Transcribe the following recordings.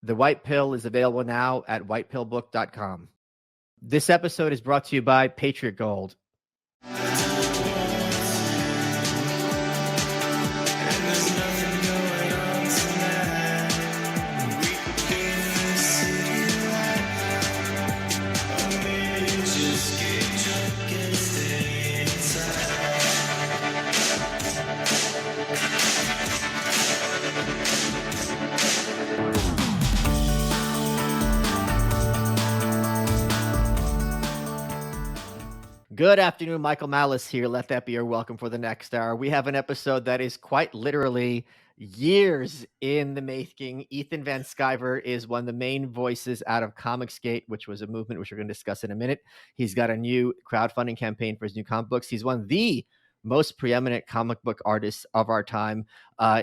The White Pill is available now at whitepillbook.com. This episode is brought to you by Patriot Gold. Good afternoon, Michael Malice here. Let that be your welcome for the next hour. We have an episode that is quite literally years in the making. Ethan Van Sciver is one of the main voices out of Comicsgate, which was a movement which we're going to discuss in a minute. He's got a new crowdfunding campaign for his new comic books. He's one of the most preeminent comic book artists of our time,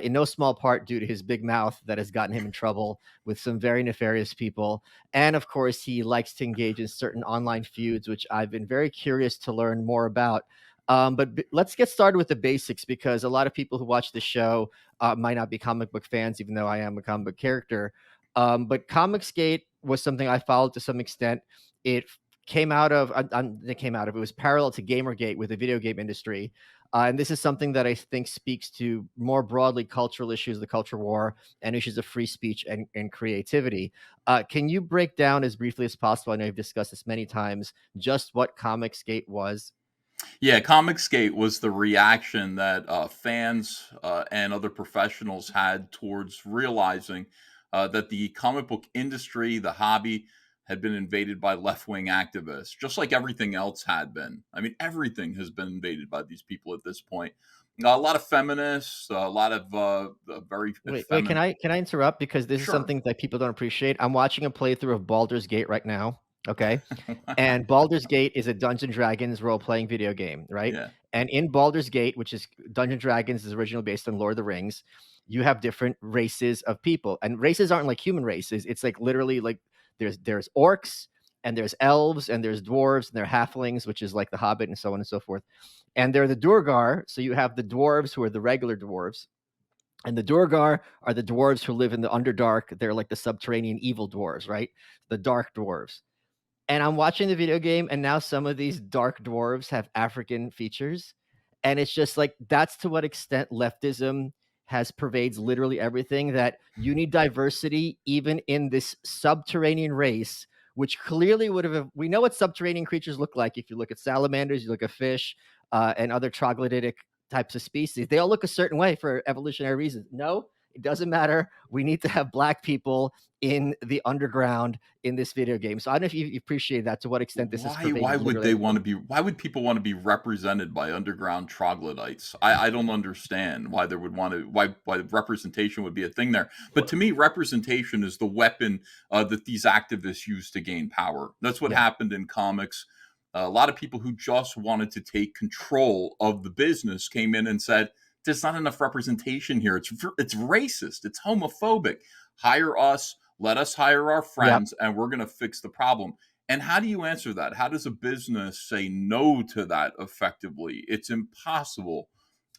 in no small part due to his big mouth that has gotten him in trouble with some very nefarious people. And of course, he likes to engage in certain online feuds, which I've been very curious to learn more about. But let's get started with the basics, because a lot of people who watch the show might not be comic book fans, even though I am a comic book character. But Comicsgate was something I followed to some extent. It was parallel to Gamergate with the video game industry. And this is something that I think speaks to more broadly cultural issues, the culture war, and issues of free speech and creativity. Can you break down as briefly as possible, I know you've discussed this many times, just what Comicsgate was? Yeah, Comicsgate was the reaction that fans and other professionals had towards realizing that the comic book industry, the hobby, had been invaded by left-wing activists, just like everything else had been. I mean, everything has been invaded by these people at this point. A lot of feminists, a lot of very Wait, feminine. can I interrupt? Because this is Sure. something that people don't appreciate. I'm watching a playthrough of Baldur's Gate right now. Okay. And Baldur's Gate is a Dungeons & Dragons role-playing video game, right? Yeah. And in Baldur's Gate, which is Dungeons & Dragons is originally based on Lord of the Rings, you have different races of people. And races aren't like human races. It's like literally like there's orcs and there's elves and there's dwarves and there are halflings, which is like the Hobbit and so on and so forth. And they're the Durgar. So you have the dwarves who are the regular dwarves. And the Durgar are the dwarves who live in the Underdark. They're like the subterranean evil dwarves, right? The dark dwarves. And I'm watching the video game, and now some of these dark dwarves have African features. And it's just like, that's to what extent leftism has pervades literally everything, that you need diversity even in this subterranean race, which clearly would have, we know what subterranean creatures look like. If you look at salamanders, you look at fish, and other troglodytic types of species, they all look a certain way for evolutionary reasons. No, it doesn't matter. We need to have black people in the underground in this video game. So I don't know if you appreciate that, to what extent this is pervaded. Why would people want to be represented by underground troglodytes? I don't understand why there would want to, why representation would be a thing there. But to me, representation is the weapon that these activists use to gain power. That's what happened in comics. A lot of people who just wanted to take control of the business came in and said, there's not enough representation here. It's racist. It's homophobic. Hire us. Let us hire our friends, and we're going to fix the problem. And how do you answer that? How does a business say no to that effectively? It's impossible.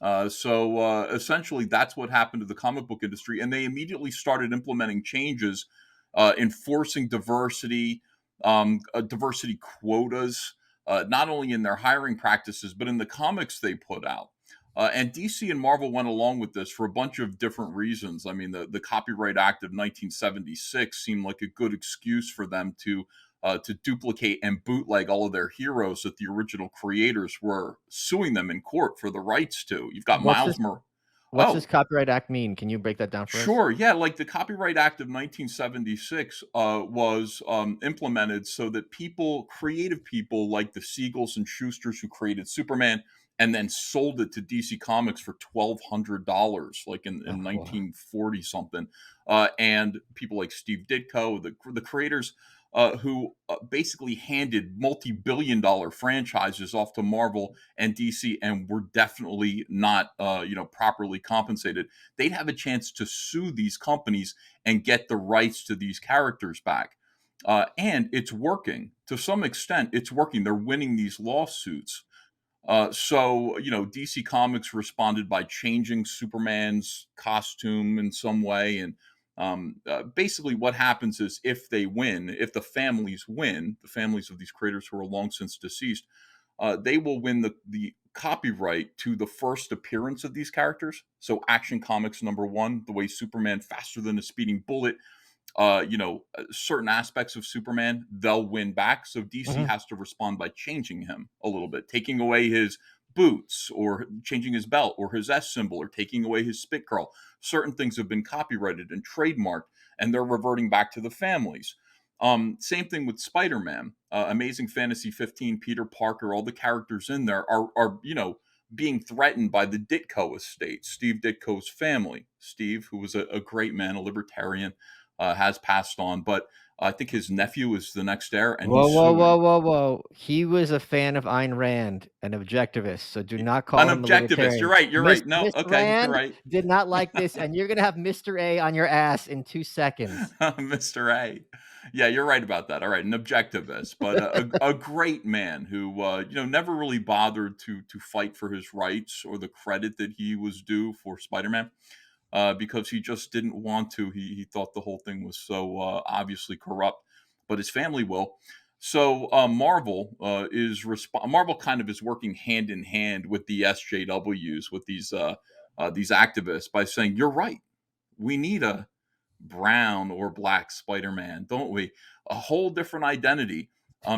So essentially, that's what happened to the comic book industry. And they immediately started implementing changes, enforcing diversity, diversity quotas, not only in their hiring practices, but in the comics they put out. And DC and Marvel went along with this for a bunch of different reasons. I mean, the Copyright Act of 1976 seemed like a good excuse for them to duplicate and bootleg all of their heroes that the original creators were suing them in court for the rights to. You've got What's this Copyright Act mean? Can you break that down for us? Sure. Yeah, like the Copyright Act of 1976 was implemented so that creative people like the Siegels and Schusters who created Superman and then sold it to DC Comics for $1,200, like in 1940 something. And people like Steve Ditko, the creators who basically handed multi-billion-dollar franchises off to Marvel and DC, and were definitely not, properly compensated. They'd have a chance to sue these companies and get the rights to these characters back. And it's working to some extent. It's working. They're winning these lawsuits. So DC Comics responded by changing Superman's costume in some way, and Basically, what happens is if they win, if the families win, the families of these creators who are long since deceased, they will win the copyright to the first appearance of these characters. So, Action Comics #1, the way Superman faster than a speeding bullet, certain aspects of Superman, they'll win back. So DC Mhm. has to respond by changing him a little bit, taking away his boots or changing his belt or his S symbol or taking away his spit curl. Certain things have been copyrighted and trademarked, and they're reverting back to the families. Same thing with Spider-Man, Amazing Fantasy 15, Peter Parker, all the characters in there are being threatened by the Ditko estate, Steve Ditko's family. Steve, who was a great man, a libertarian, has passed on, but I think his nephew is the next heir, and Whoa, he's whoa, whoa, suing. whoa, whoa. He was a fan of Ayn Rand, an objectivist, so do not An call him a objectivist. You're libertarian. right. You're right. No, Mr. okay, you're Rand right. did not like this, and you're gonna have Mr. A on your ass in 2 seconds. Mr. A. Yeah, you're right about that. All right, an objectivist, but a great man who never really bothered to fight for his rights or the credit that he was due for Spider-Man. Because he just didn't want to. He thought the whole thing was so obviously corrupt, but his family will. So Marvel Marvel kind of is working hand in hand with the SJWs, with these activists, by saying you're right. We need a brown or black Spider-Man, don't we? A whole different identity.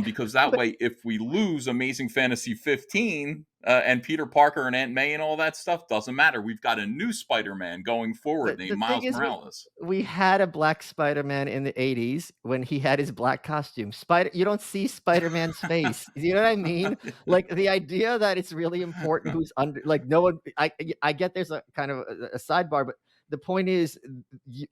Because that But way, if we lose Amazing Fantasy 15 and Peter Parker and Aunt May and all that stuff, doesn't matter. We've got a new Spider-Man going forward the named thing Miles is Morales. we had a black Spider-Man in the '80s when he had his black costume. Spider You don't see Spider-Man's face. You know what I mean? Like, the idea that it's really important who's under like, no one I get there's a kind of a sidebar, but the point is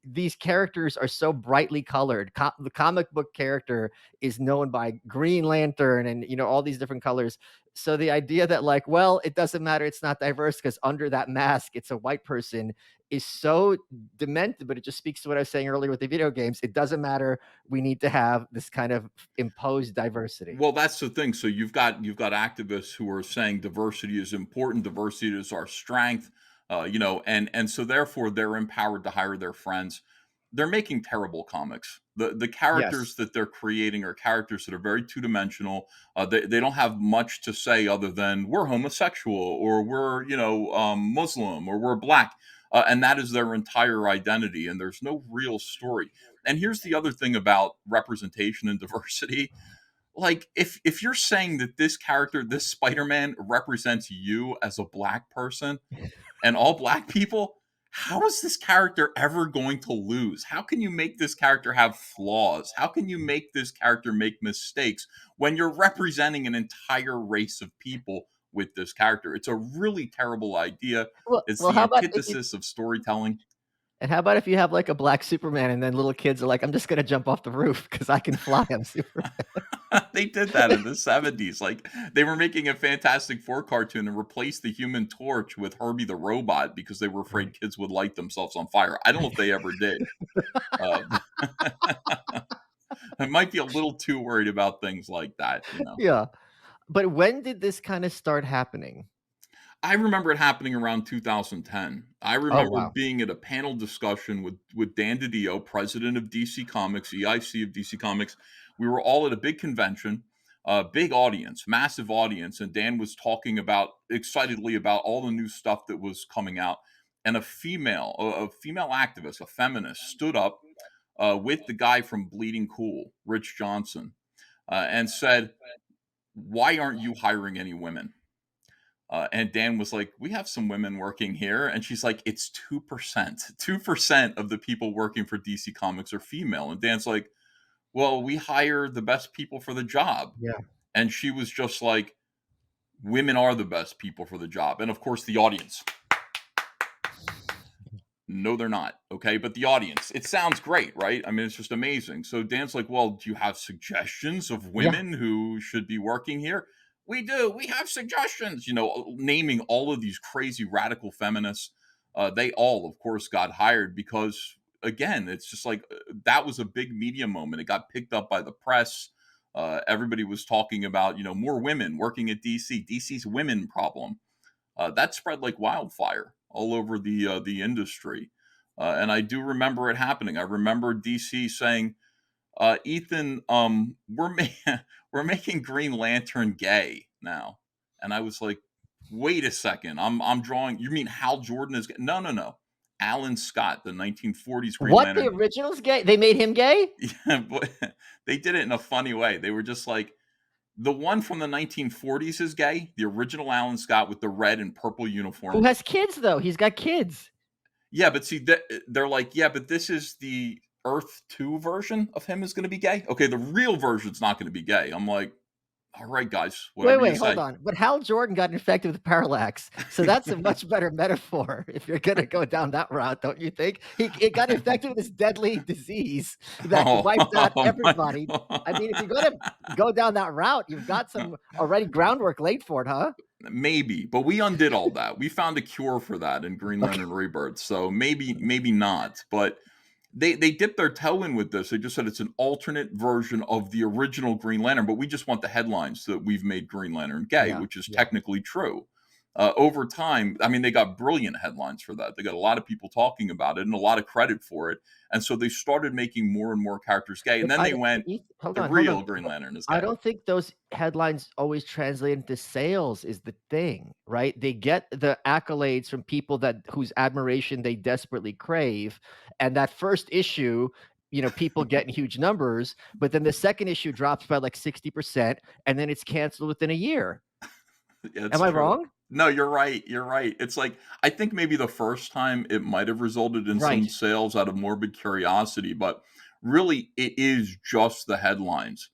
these characters are so brightly colored. The comic book character is known by Green Lantern and all these different colors. So the idea that like, well, it doesn't matter, it's not diverse because under that mask it's a white person is so demented, but it just speaks to what I was saying earlier with the video games. It doesn't matter. We need to have this kind of imposed diversity. Well, that's the thing. So you've got activists who are saying diversity is important, diversity is our strength, and so therefore they're empowered to hire their friends. They're making terrible comics. The characters Yes. that they're creating are characters that are very two dimensional. They don't have much to say other than we're homosexual or we're Muslim or we're black, and that is their entire identity. And there's no real story. And here's the other thing about representation and diversity, like if you're saying that this character, this Spider-Man represents you as a black person and all black people, how is this character ever going to lose? How can you make this character have flaws? How can you make this character make mistakes when you're representing an entire race of people with this character? It's a really terrible idea. It's Well, the how about if you antithesis of storytelling. and how about if you have like a black Superman and then little kids are like, I'm just gonna jump off the roof because I can fly. I'm Superman. They did that in the 70s. Like they were making a Fantastic Four cartoon and replaced the Human Torch with Herbie the Robot because they were afraid kids would light themselves on fire. I don't know if they ever did. Uh, I might be a little too worried about things like that. Yeah. But when did this kind of start happening? I remember it happening around 2010. I Oh remember wow. being at a panel discussion with Dan DiDio, president of DC Comics, EIC of DC Comics. We were all at a big convention, big audience, massive audience, and Dan was talking about excitedly about all the new stuff that was coming out. And a female activist, a feminist, stood up with the guy from Bleeding Cool, Rich Johnson, and said, "Why aren't you hiring any women?" And Dan was like, "We have some women working here." And she's like, "It's 2%. 2% of the people working for DC Comics are female." And Dan's like, "Well, we hire the best people for the job." Yeah. And she was just like, "Women are the best people for the job." And of course, the audience, no, they're not. Okay. But the audience, it sounds great, right? I mean, it's just amazing. So Dan's like, "Well, do you have suggestions of Yeah. women who should be working here?" "We do. We have suggestions," naming all of these crazy radical feminists. They all, of course, got hired because, again, it's just like that was a big media moment. It got picked up by the press. Everybody was talking about, more women working at DC, DC's women problem. That spread like wildfire all over the industry. And I do remember it happening. I remember DC saying, Ethan, we're making Green Lantern gay now. And I was like, wait a second. I'm drawing, you mean Hal Jordan is gay? No, no, no. Alan Scott, the 1940s Green What, the Lantern. original's gay? They made him gay? Yeah, but they did it in a funny way. They were just like, the one from the 1940s is gay. The original Alan Scott with the red and purple Who uniform. has kids though? He's got kids. Yeah, but see, they're like, yeah, but this is the Earth 2 version of him is going to be gay. Okay, the real version's not going to be gay. I'm like, all right, guys, Wait, whatever you wait, hold say. on. But Hal Jordan got infected with parallax, so that's a much better metaphor if you're gonna go down that route, don't you think? He got infected with this deadly disease that wiped out Oh, my everybody. I mean, if you're gonna God. go down that route, you've got some already groundwork laid for it, huh? Maybe, but we undid all that. We found a cure for that in Green Okay. Lantern Rebirth. So maybe not. But they dipped their toe in with this. They just said it's an alternate version of the original Green Lantern, but we just want the headlines that we've made Green Lantern gay, Yeah, which is yeah. technically true. Over time, I mean, they got brilliant headlines for that. They got a lot of people talking about it and a lot of credit for it. And so they started making more and more characters gay. And But then I they don't went, hold the on, hold on. real Green Lantern is I gay. don't think those headlines always translate into sales is the thing, right? They get the accolades from people that whose admiration they desperately crave, and that first issue, people get in huge numbers, but then the second issue drops by like 60%, and then it's canceled within a year. Yeah, it's Am I true. wrong? No, you're right. You're right. It's like I think maybe the first time it might have resulted in some Right. sales out of morbid curiosity, but really it is just the headlines.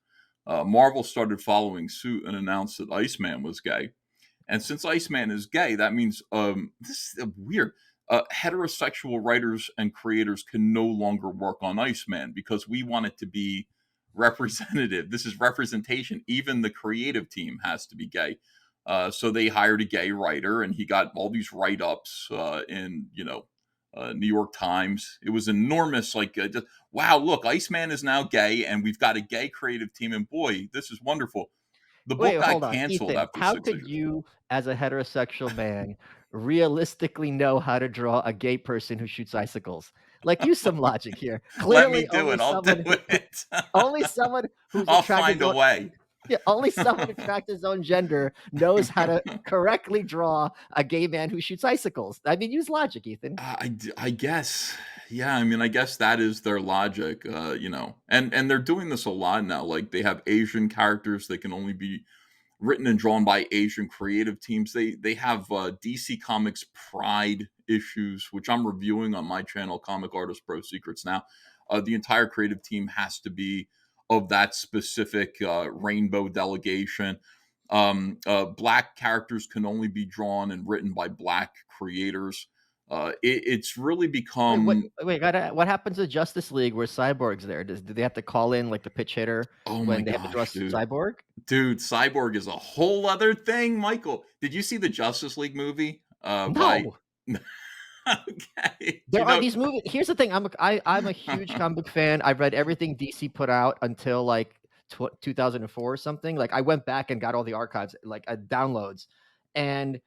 Marvel started following suit and announced that Iceman was gay. And since Iceman is gay, that means this is weird. Heterosexual writers and creators can no longer work on Iceman because we want it to be representative. This is representation. Even the creative team has to be gay. So they hired a gay writer, and he got all these write-ups in New York Times. It was enormous. Like, just, wow, look, Iceman is now gay, and we've got a gay creative team, and boy, this is wonderful. The Wait, book got hold on, canceled Ethan, after how 6 could issues. you, as a heterosexual man, realistically know how to draw a gay person who shoots icicles? Like, use some logic here. Let me Clearly, do it. I'll do it. only someone who's I'll attracted find to a their way. yeah, only someone attracted to his own gender knows how to correctly draw a gay man who shoots icicles. I mean, use logic, Ethan. I guess. Yeah, I mean, I guess that is their logic, and they're doing this a lot now. Like they have Asian characters that can only be written and drawn by Asian creative teams. They have DC Comics Pride issues, which I'm reviewing on my channel, Comic Artist Pro Secrets. Now, the entire creative team has to be of that specific rainbow delegation. Black characters can only be drawn and written by black creators. It's really Wait, what? become, Wait, what happens to Justice League where Cyborg's there? Do they have to call in like the pitch hitter oh my when they have to draw gosh, dude. Cyborg? Dude, Cyborg is a whole other thing, Michael. Did you see the Justice League movie? By No. okay, There are these movies. Here's the thing. I'm a huge comic book fan. I've read everything DC put out until like 2004 or something. Like I went back and got all the archives, like downloads, and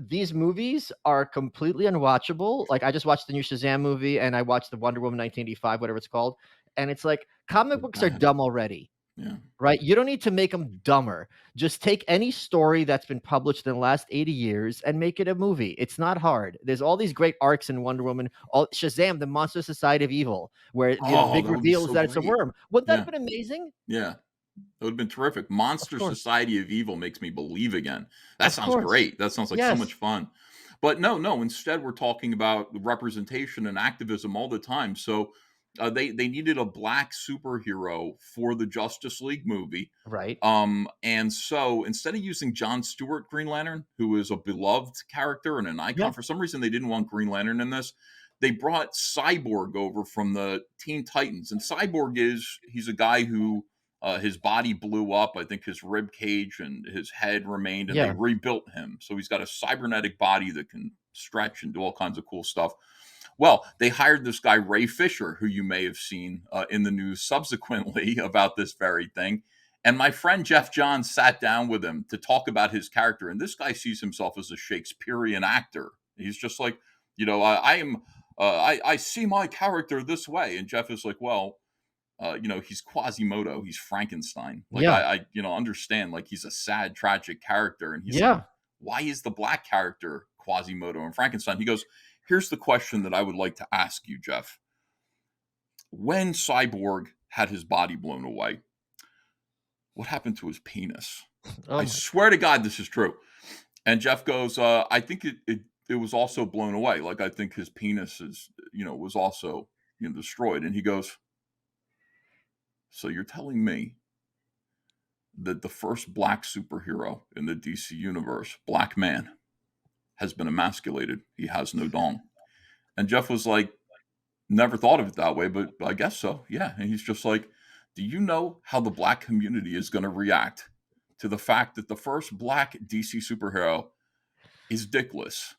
these movies are completely unwatchable. Like I just watched the new Shazam movie and I watched the Wonder Woman 1985, whatever it's called, and it's like comic books are bad. dumb already. Yeah. Right? You don't need to make them dumber. Just take any story that's been published in the last 80 years and make it a movie. It's not hard. There's all these great arcs in Wonder Woman, all Shazam, the Monster Society of Evil, where the Oh, big that would be reveal is so that it's a great. worm. Wouldn't that have Yeah. been amazing? Yeah. That would have been terrific. Of Monster course. Society of Evil makes me believe again. That Of sounds course. great. That sounds like so much Yes. fun. But no. Instead, we're talking about representation and activism all the time. So they needed a black superhero for the Justice League movie. Right. And so instead of using John Stewart Green Lantern, who is a beloved character and an Yeah. icon, for some reason they didn't want Green Lantern in this. They brought Cyborg over from the Teen Titans, and Cyborg he's a guy who his body blew up. I think his rib cage and his head remained, and they Yeah. rebuilt him. So he's got a cybernetic body that can stretch and do all kinds of cool stuff. Well, they hired this guy, Ray Fisher, who you may have seen in the news subsequently about this very thing. And my friend Jeff Johns sat down with him to talk about his character. And this guy sees himself as a Shakespearean actor. He's just like, I am I see my character this way, and Jeff is like, well, he's Quasimodo, he's Frankenstein. Like Yeah. understand, like he's a sad, tragic character, and he's like, Yeah. why is the black character Quasimodo and Frankenstein? He goes, here's the question that I would like to ask you, Jeff. When Cyborg had his body blown away, what happened to his penis? Oh I my. swear to God, this is true. And Jeff goes, I think it was also blown away. Like I think his penis was also destroyed. And he goes, so you're telling me that the first black superhero in the DC universe, black man, has been emasculated. He has no dong. And Jeff was like, never thought of it that way, but I guess so. Yeah. And he's just like, do you know how the black community is going to react to the fact that the first black DC superhero is dickless?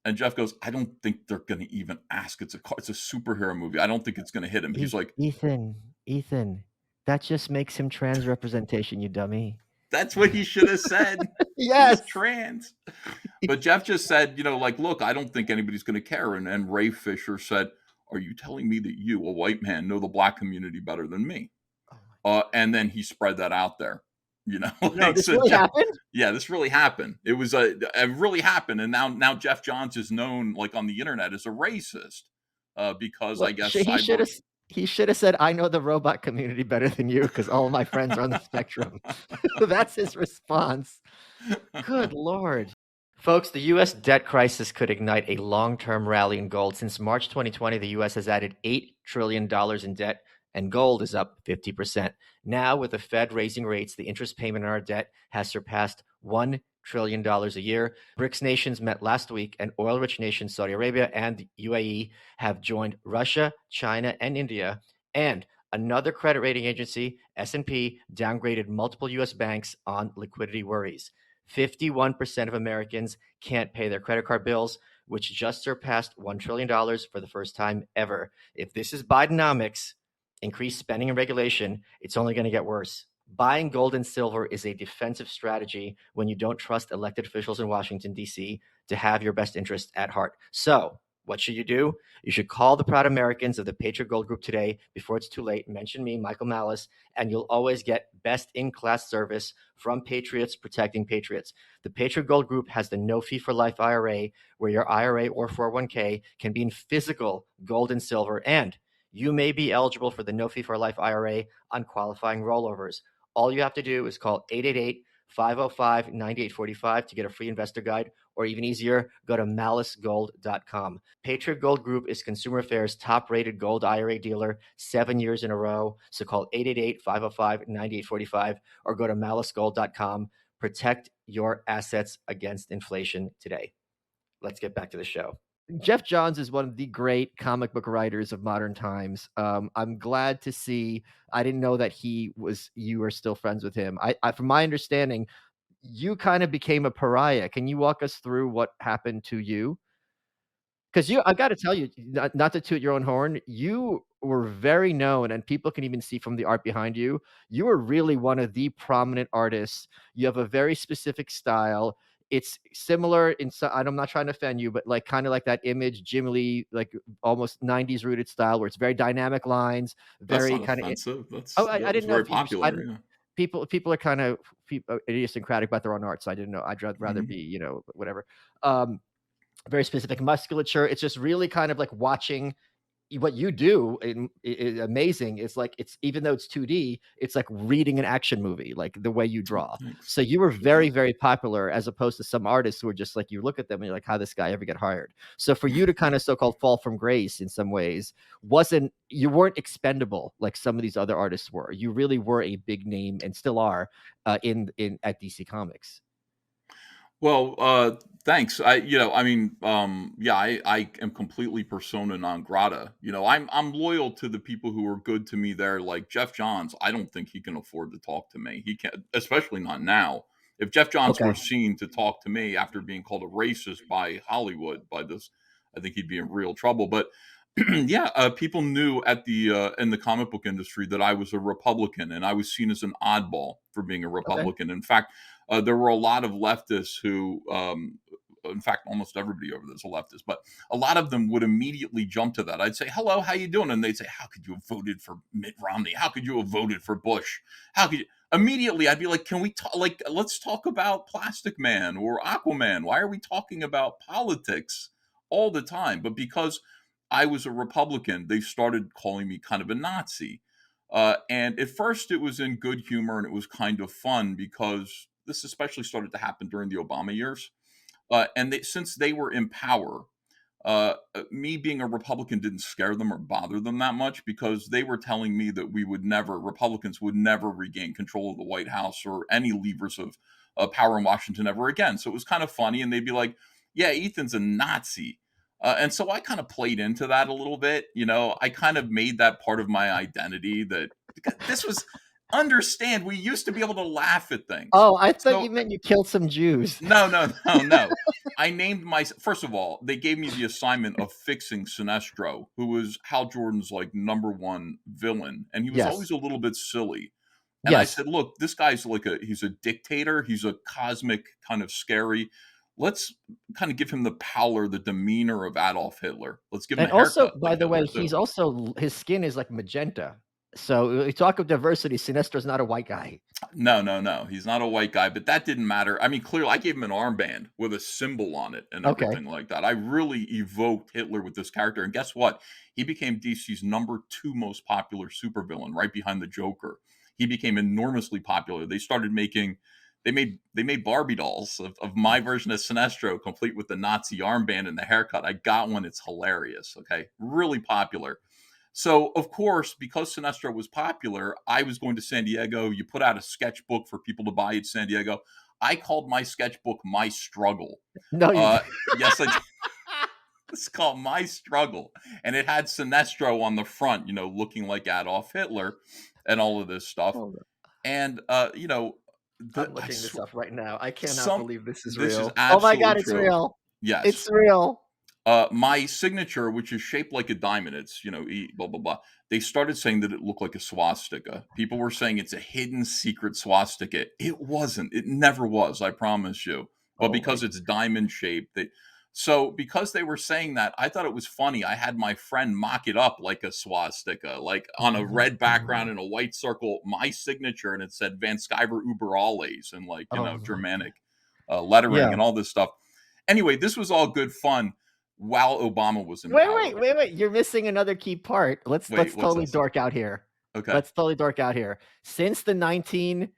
And Jeff goes, I don't think they're going to even ask. It's a superhero movie. I don't think it's going to hit him. He's like, Ethan, that just makes him trans representation, you dummy. that's what he should have said. He's Yes. trans. But Jeff just said, like, look, I don't think anybody's going to care. And Ray Fisher said, are you telling me that you, a white man, know the black community better than me? And then he spread that out there, No, this so really Jeff, happened? yeah, this really happened. It was it really happened. And now Jeff Johns is known like on the internet as a racist because Well, I guess he Cyber. should have said, I know the robot community better than you because all of my friends are on the spectrum. That's his response. Good Lord. Folks, the U.S. debt crisis could ignite a long-term rally in gold. Since March 2020, the U.S. has added $8 trillion in debt, and gold is up 50%. Now, with the Fed raising rates, the interest payment on our debt has surpassed $1 trillion a year. BRICS nations met last week, and oil-rich nations Saudi Arabia and the UAE have joined Russia, China, and India. And another credit rating agency, S&P, downgraded multiple U.S. banks on liquidity worries. 51% of Americans can't pay their credit card bills, which just surpassed $1 trillion for the first time ever. If this is Bidenomics, increased spending and regulation, it's only going to get worse. Buying gold and silver is a defensive strategy when you don't trust elected officials in Washington, D.C. to have your best interest at heart. So, what should you do? You should call the proud Americans of the Patriot Gold Group today before it's too late. Mention me, Michael Malice, and you'll always get best-in-class service from Patriots protecting Patriots. The Patriot Gold Group has the no-fee-for-life IRA, where your IRA or 401k can be in physical gold and silver, and you may be eligible for the no-fee-for-life IRA on qualifying rollovers. All you have to do is call 888-505-9845 to get a free investor guide, or even easier, go to malicegold.com. Patriot Gold Group is Consumer Affairs' top-rated gold IRA dealer 7 years in a row. So call 888-505-9845 or go to malicegold.com. Protect your assets against inflation today. Let's get back to the show. Jeff Johns is one of the great comic book writers of modern times. I'm glad to see. I didn't know that you were still friends with him. From my understanding, you kind of became a pariah. Can you walk us through what happened to you? Because I got to tell you, not to toot your own horn, you were very known, and people can even see from the art behind you. You were really one of the prominent artists. You have a very specific style. It's similar in some. I'm not trying to offend you, but like kind of like that image, Jim Lee, like almost '90s rooted style, where it's very dynamic lines, That's very not kind of. offensive. Oh, That I was didn't know very if you. popular. Yeah. People are kind of idiosyncratic about their own art, so I didn't know. I'd rather Mhm. be, whatever. Very specific musculature. It's just really kind of like watching what you do is amazing. It's like even though it's 2D, it's like reading an action movie, like the way you Oh, draw. thanks. So you were Appreciate very, that. very popular as opposed to some artists who are just like you look at them and you're like, how this guy ever get hired? So for you to kind of so-called fall from grace in some ways you weren't expendable like some of these other artists were. You really were a big name and still are in at DC Comics. Well, thanks. Yeah, I am completely persona non grata. I'm loyal to the people who are good to me there. Like Jeff Johns, I don't think he can afford to talk to me. He can't, especially not now. If Jeff Johns Okay. were seen to talk to me after being called a racist by Hollywood by this, I think he'd be in real trouble. But yeah, people knew at the in the comic book industry that I was a Republican, and I was seen as an oddball for being a Okay. Republican. In fact, there were a lot of leftists who in fact, almost everybody over there's a leftist, but a lot of them would immediately jump to that. I'd say, "Hello, how you doing?" And they'd say, "How could you have voted for Mitt Romney? How could you have voted for Bush? How could you?" Immediately, I'd be like, "Can we talk? Like, let's talk about Plastic Man or Aquaman. Why are we talking about politics all the time?" But because I was a Republican, they started calling me kind of a Nazi. And at first, it was in good humor and it was kind of fun because this especially started to happen during the Obama years. Since they were in power, me being a Republican didn't scare them or bother them that much because they were telling me that Republicans would never regain control of the White House or any levers of power in Washington ever again. So it was kind of funny. And they'd be like, "Yeah, Ethan's a Nazi." And so I kind of played into that a little bit. I kind of made that part of my identity that this was, understand, we used to be able to laugh at things. Oh, I thought you So meant you killed some Jews. no, no, no, no. I named my first of all, they gave me the assignment of fixing Sinestro, who was Hal Jordan's like number one villain, and he was always Yes. a little bit silly. And I Yes. said, "Look, this guy's he's a dictator. He's a cosmic kind of scary. Let's kind of give him the pallor, the demeanor of Adolf Hitler. Let's give him And a also, haircut by like the way, Hitler he's too." also his skin is like magenta. So we talk of diversity. Sinestro's not a white guy. No, no, no. He's not a white guy, but that didn't matter. I mean, clearly, I gave him an armband with a symbol on it and Okay. everything like that. I really evoked Hitler with this character. And guess what? He became DC's number two most popular supervillain, right behind the Joker. He became enormously popular. They made Barbie dolls of my version of Sinestro, complete with the Nazi armband and the haircut. I got one. It's hilarious. Okay. Really popular. So, of course, because Sinestro was popular, I was going to San Diego. You put out a sketchbook for people to buy at San Diego. I called my sketchbook My Struggle. No, you. Yes, I did. It's called My Struggle. And it had Sinestro on the front, looking like Adolf Hitler and all of this stuff. Hold on. And, I'm looking this up right now. I cannot some, believe this is this is real. Oh my absolutely God, it's true. real. Yes. It's real. My signature, which is shaped like a diamond, it's blah blah blah. They started saying that it looked like a swastika. People were saying it's a hidden secret swastika. It wasn't. It never was. I promise you. But Oh my. because it's diamond shaped, because they were saying that, I thought it was funny. I had my friend mock it up like a swastika, like on a Oh red my. background and a white circle, my signature, and it said Van Sciver über alles and Oh my. Germanic lettering Yeah. and all this stuff. Anyway, this was all good fun while Obama was in power. Wait. You're missing another key part. Let's Wait, what's totally this? dork out here. Okay. Let's totally dork out here. Since the 19,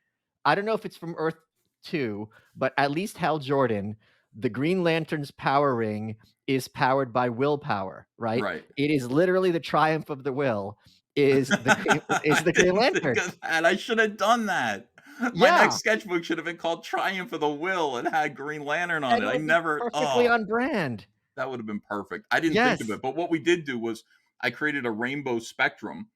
I don't know if it's from Earth 2, but at least Hal Jordan, the Green Lantern's power ring is powered by willpower, right? Right. It is literally the triumph of the will is the I Green didn't think Lantern. of that. I should have done that. My next Yeah, sketchbook should have been called Triumph of the Will and had Green Lantern on and it. it I would be never, perfectly oh, on brand. that would have been perfect. I didn't think of Yes. it. But what we did do was I created a rainbow spectrum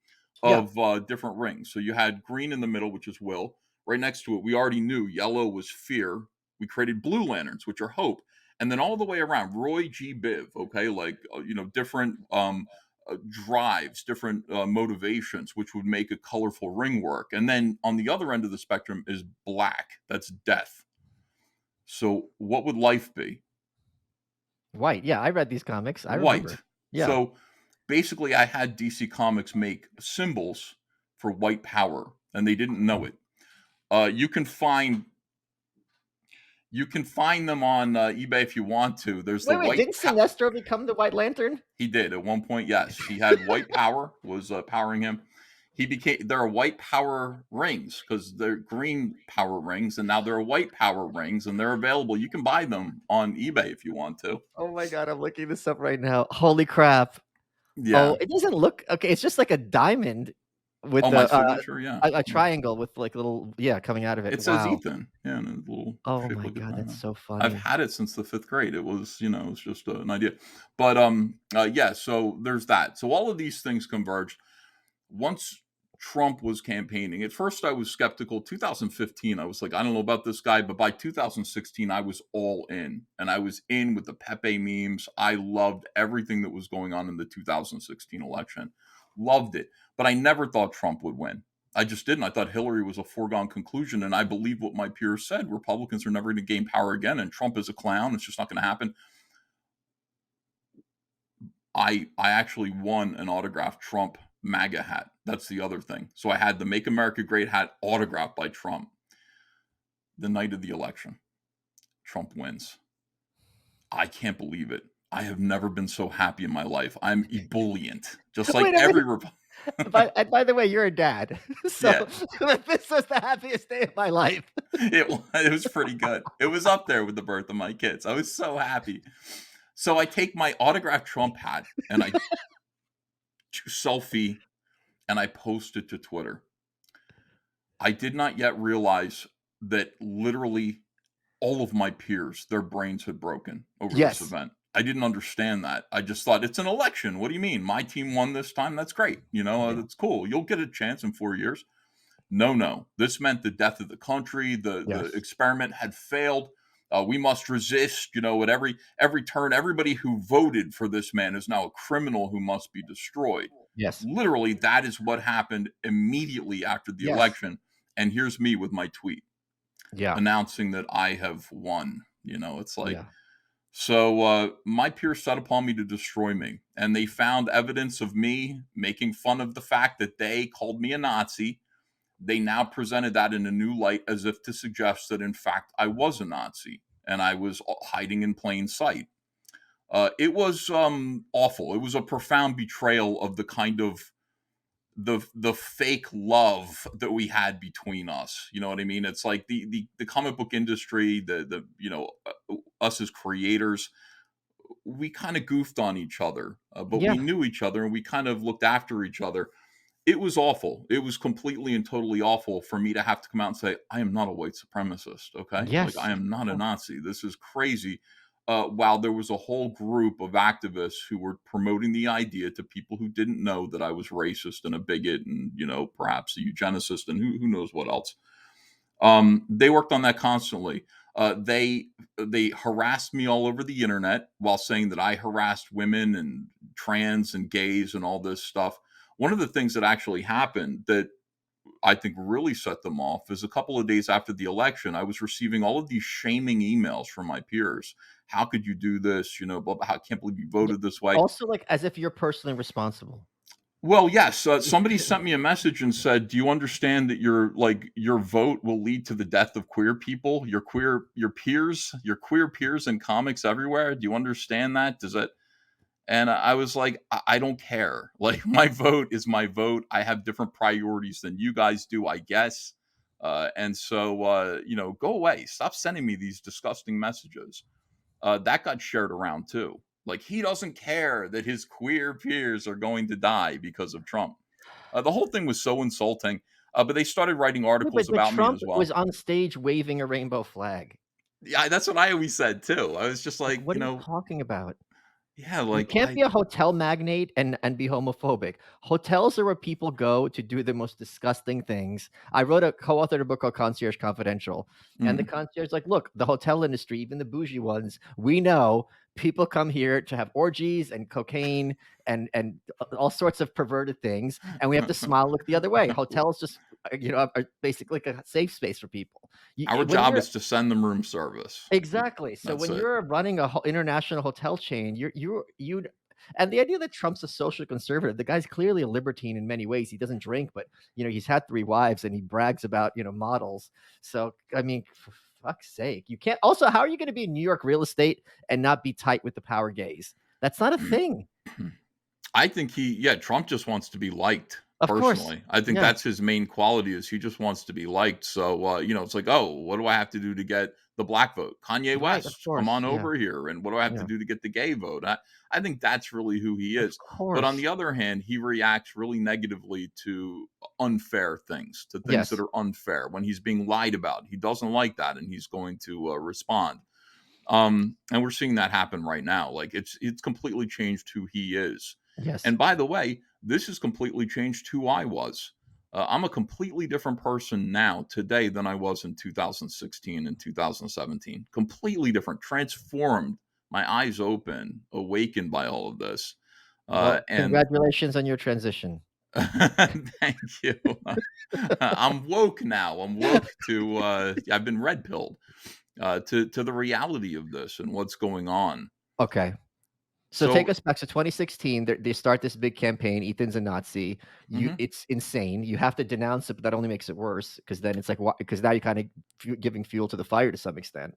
Yeah. of different rings. So you had green in the middle, which is will. Right next to it, we already knew yellow was fear. We created blue lanterns, which are hope. And then all the way around, Roy G. Biv, okay, like, different drives, different motivations, which would make a colorful ring work. And then on the other end of the spectrum is black. That's death. So what would life be? White. Yeah, I read these comics. I White. remember. Yeah. So basically, I had DC Comics make symbols for white power, and they didn't know it. Uh, you can find you can find them on eBay if you want to. There's the Wait, white. didn't Sinestro become the White Lantern? He did at one point. Yes, he had white power was powering him. He became. There are white power rings because they're green power rings, and now there are white power rings, and they're available. You can buy them on eBay if you want to. Oh my God, I'm looking this up right now. Holy crap. Oh, Yeah. it doesn't look okay. It's just like a diamond with Oh, my signature. Yeah. a Yeah. triangle with like little coming out of it. It says Wow. Ethan. Yeah, and a little Oh shape my like a God, that's diamond. so I've funny. had it since the fifth grade. It was, it's just an idea. But yeah. So there's that. So all of these things converged once Trump was campaigning. At first, I was skeptical. 2015, I was like, I don't know about this guy. But by 2016, I was all in, and I was in with the Pepe memes. I loved everything that was going on in the 2016 election. Loved it. But I never thought Trump would win. I just didn't. I thought Hillary was a foregone conclusion, and I believe what my peers said. Republicans are never going to gain power again, and Trump is a clown. It's just not going to happen. I actually won an autographed Trump MAGA hat. That's the other thing. So I had the Make America Great hat autographed by Trump. The night of the election, Trump wins. I can't believe it. I have never been so happy in my life. I'm ebullient, just like Wait a every minute. Republican. By the way, you're a dad, so Yeah, this was the happiest day of my life. it was pretty good. It was up there with the birth of my kids. I was so happy. So I take my autographed Trump hat and I selfie and I post it to Twitter. I did not yet realize that literally all of my peers, their brains had broken over this Yes. event. I didn't understand that. I just thought it's an election. What do you mean? My team won this time. That's great. Yeah. That's cool. You'll get a chance in 4 years. No, no. This meant the death of the country. The Yes. experiment had failed. We must resist. At every turn, everybody who voted for this man is now a criminal who must be destroyed. Yes. Literally, that is what happened immediately after the Yes. election. And here's me with my tweet Yeah. announcing that I have won. It's like, Yeah. so my peers set upon me to destroy me, and they found evidence of me making fun of the fact that they called me a Nazi. They now presented that in a new light as if to suggest that, in fact, I was a Nazi and I was hiding in plain sight. It was awful. It was a profound betrayal of the kind of the fake love that we had between us. You know what I mean? It's like the comic book industry, us as creators, we kind of goofed on each other, but we Yeah. knew each other and we kind of looked after each other. It was awful. It was completely and totally awful for me to have to come out and say, I am not a white supremacist. Okay. Like, I Yes. am not a Yeah. Nazi. This is crazy. While there was a whole group of activists who were promoting the idea to people who didn't know that I was racist and a bigot and, perhaps a eugenicist and who knows what else. They worked on that constantly. They harassed me all over the internet while saying that I harassed women and trans and gays and all this stuff. One of the things that actually happened that I think really set them off is a couple of days after the election, I was receiving all of these shaming emails from my peers. How could you do this? Blah, blah, I can't believe you Yeah. voted this way. Also, like, as if you're personally responsible. Well, yes. Somebody sent me a message and said, "Do you understand that your vote will lead to the death of queer people, your queer peers in comics everywhere? Do you understand that? Does that?" And I was like, I don't care. Like, my vote is my vote. I have different priorities than you guys do, I guess. And so, go away. Stop sending me these disgusting messages. That got shared around too. Like, he doesn't care that his queer peers are going to die because of Trump. The whole thing was so insulting. But they started writing Yeah, articles but about me Trump as was well. on stage waving a rainbow flag. Yeah, that's what I always said too. I was just Like, like, what are you talking about? yeah, You like can't be a hotel magnate and be homophobic. Hotels are where people go to do the most disgusting things. I co-authored a book called Concierge Confidential, and the mhm. concierge is like, "Look, the hotel industry, even the bougie ones, we know people come here to have orgies and cocaine and all sorts of perverted things, and we have to smile, look the other way. Hotels just, are basically like a safe space for people. Our When job you're is to send them room service. Exactly. So That's when it. you're running a international hotel chain, you'd and the idea that Trump's a social conservative, the guy's clearly a libertine in many ways. He doesn't drink, but he's had 3 wives and he brags about, models. So I mean, for fuck's sake, you can't also how are you going to be in New York real estate and not be tight with the power gays? That's not a thing. I think Trump just wants to be liked. Of course. Personally, I think Yeah. that's his main quality is he just wants to be liked. So, it's like, oh, what do I have to do to get the black vote? Kanye Right, of West, come course. on Yeah. over here. And what do I have to Yeah. do to get the gay vote? I think that's really who he Of is. But on course. the other hand, he reacts really negatively to unfair things, to things that Yes. are unfair. When he's being lied about, he doesn't like that, and he's going to respond. And we're seeing that happen right now. Like, it's completely changed who he is. Yes. And by the way, this has completely changed who I was. I'm a completely different person now today than I was in 2016 and 2017. Completely different, transformed, my eyes open, awakened by all of this. Well, And congratulations on your transition. Thank you. I'm woke now. I'm woke to, I've been red pilled, to the reality of this and what's going on. Okay. So take So us back to 2016. They start this big campaign. Ethan's a Nazi. mhm. It's insane. You have to denounce it, but that only makes it worse because then it's like, because now you're kind of giving fuel to the fire to some extent,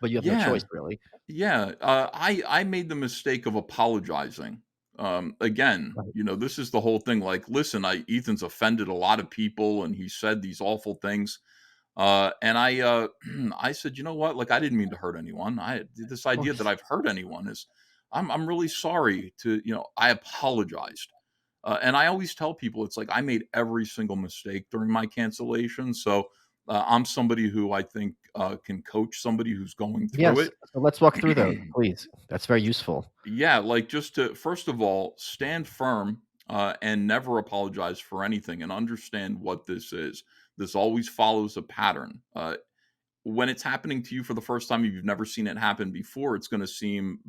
but you have no choice Yeah. really. Yeah, I made the mistake of apologizing. Again, Right. this is the whole thing. Like, listen, Ethan's offended a lot of people, and he said these awful things. And I said, you know what? Like, I didn't mean to hurt anyone. This Of idea that course. I've hurt anyone is, I'm really sorry to, I apologized. And I always tell people it's like I made every single mistake during my cancellation. So I'm somebody who I think can coach somebody who's going through Yes. it. So let's walk through those, please. That's very useful. Yeah, like just to first of all stand firm and never apologize for anything, and understand what this is. This always follows a pattern. When it's happening to you for the first time, if you've never seen it happen before, it's going to seem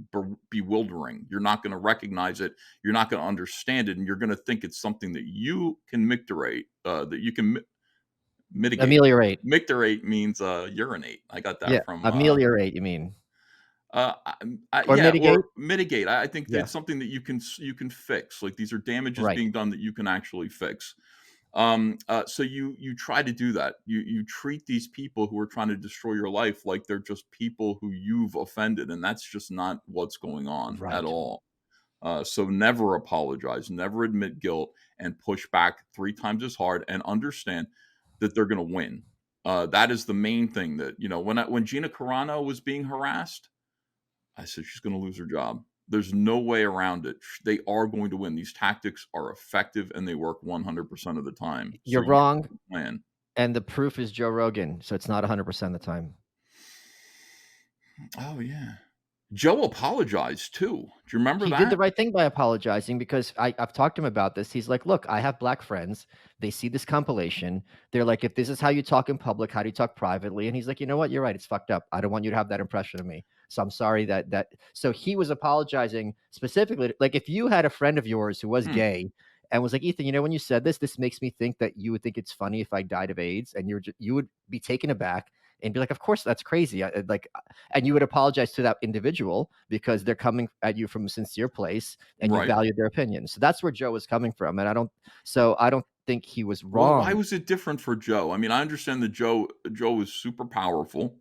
bewildering. You're not going to recognize it. You're not going to understand it, and you're going to think it's something that you can micturate, that you can mitigate. Ameliorate. Micturate means urinate. I got Yeah. that from Ameliorate, you mean? Or yeah, or mitigate? mitigate. I think Yeah. that's something that you can fix. Like, these are damages Right. being done that you can actually fix. So you try to do that. You treat these people who are trying to destroy your life like they're just people who you've offended, and that's just not what's going on at Right. all. So never apologize, never admit guilt, and push back 3 times as hard, and understand that they're going to win. That is the main thing. That when Gina Carano was being harassed, I said, "She's gonna lose her job. There's no way around it. They are going to win. These tactics are effective, and they work 100% of the time, so You're you wrong, have to plan." and the proof is Joe Rogan, so it's not 100% of the time. Oh, yeah. Joe apologized too. Do you remember He did the that? right thing by apologizing because I've talked to him about this. He's like, "Look, I have black friends. They see this compilation. They're like, if this is how you talk in public, how do you talk privately?" And he's like, "You know what? You're right. It's fucked up. I don't want you to have that impression of me. So I'm sorry that." So he was apologizing specifically. Like, if you had a friend of yours who was Hmm, gay and was like, "Ethan, when you said this makes me think that you would think it's funny if I died of AIDS," and you would be taken aback and be like, "Of course, that's crazy." And you would apologize to that individual because they're coming at you from a sincere place and you right. value their opinion. So that's where Joe was coming from. And I don't think he was Well, why wrong. was it different for Joe? I mean, I understand that Joe was super powerful.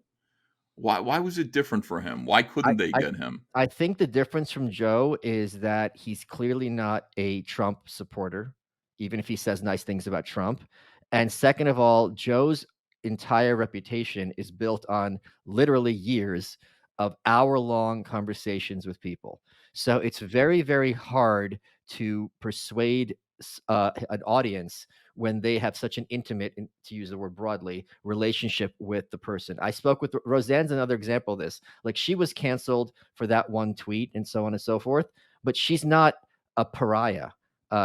Why was it different for him? Why I couldn't they I get him? I think the difference from Joe is that he's clearly not a Trump supporter, even if he says nice things about Trump. And second of all, Joe's entire reputation is built on literally years of hour-long conversations with people. So it's very, very hard to persuade an audience when they have such an intimate, to use the word broadly, relationship with the person. I spoke with Roseanne's another example of this. Like, she was canceled for that one tweet and so on and so forth, but she's not a pariah.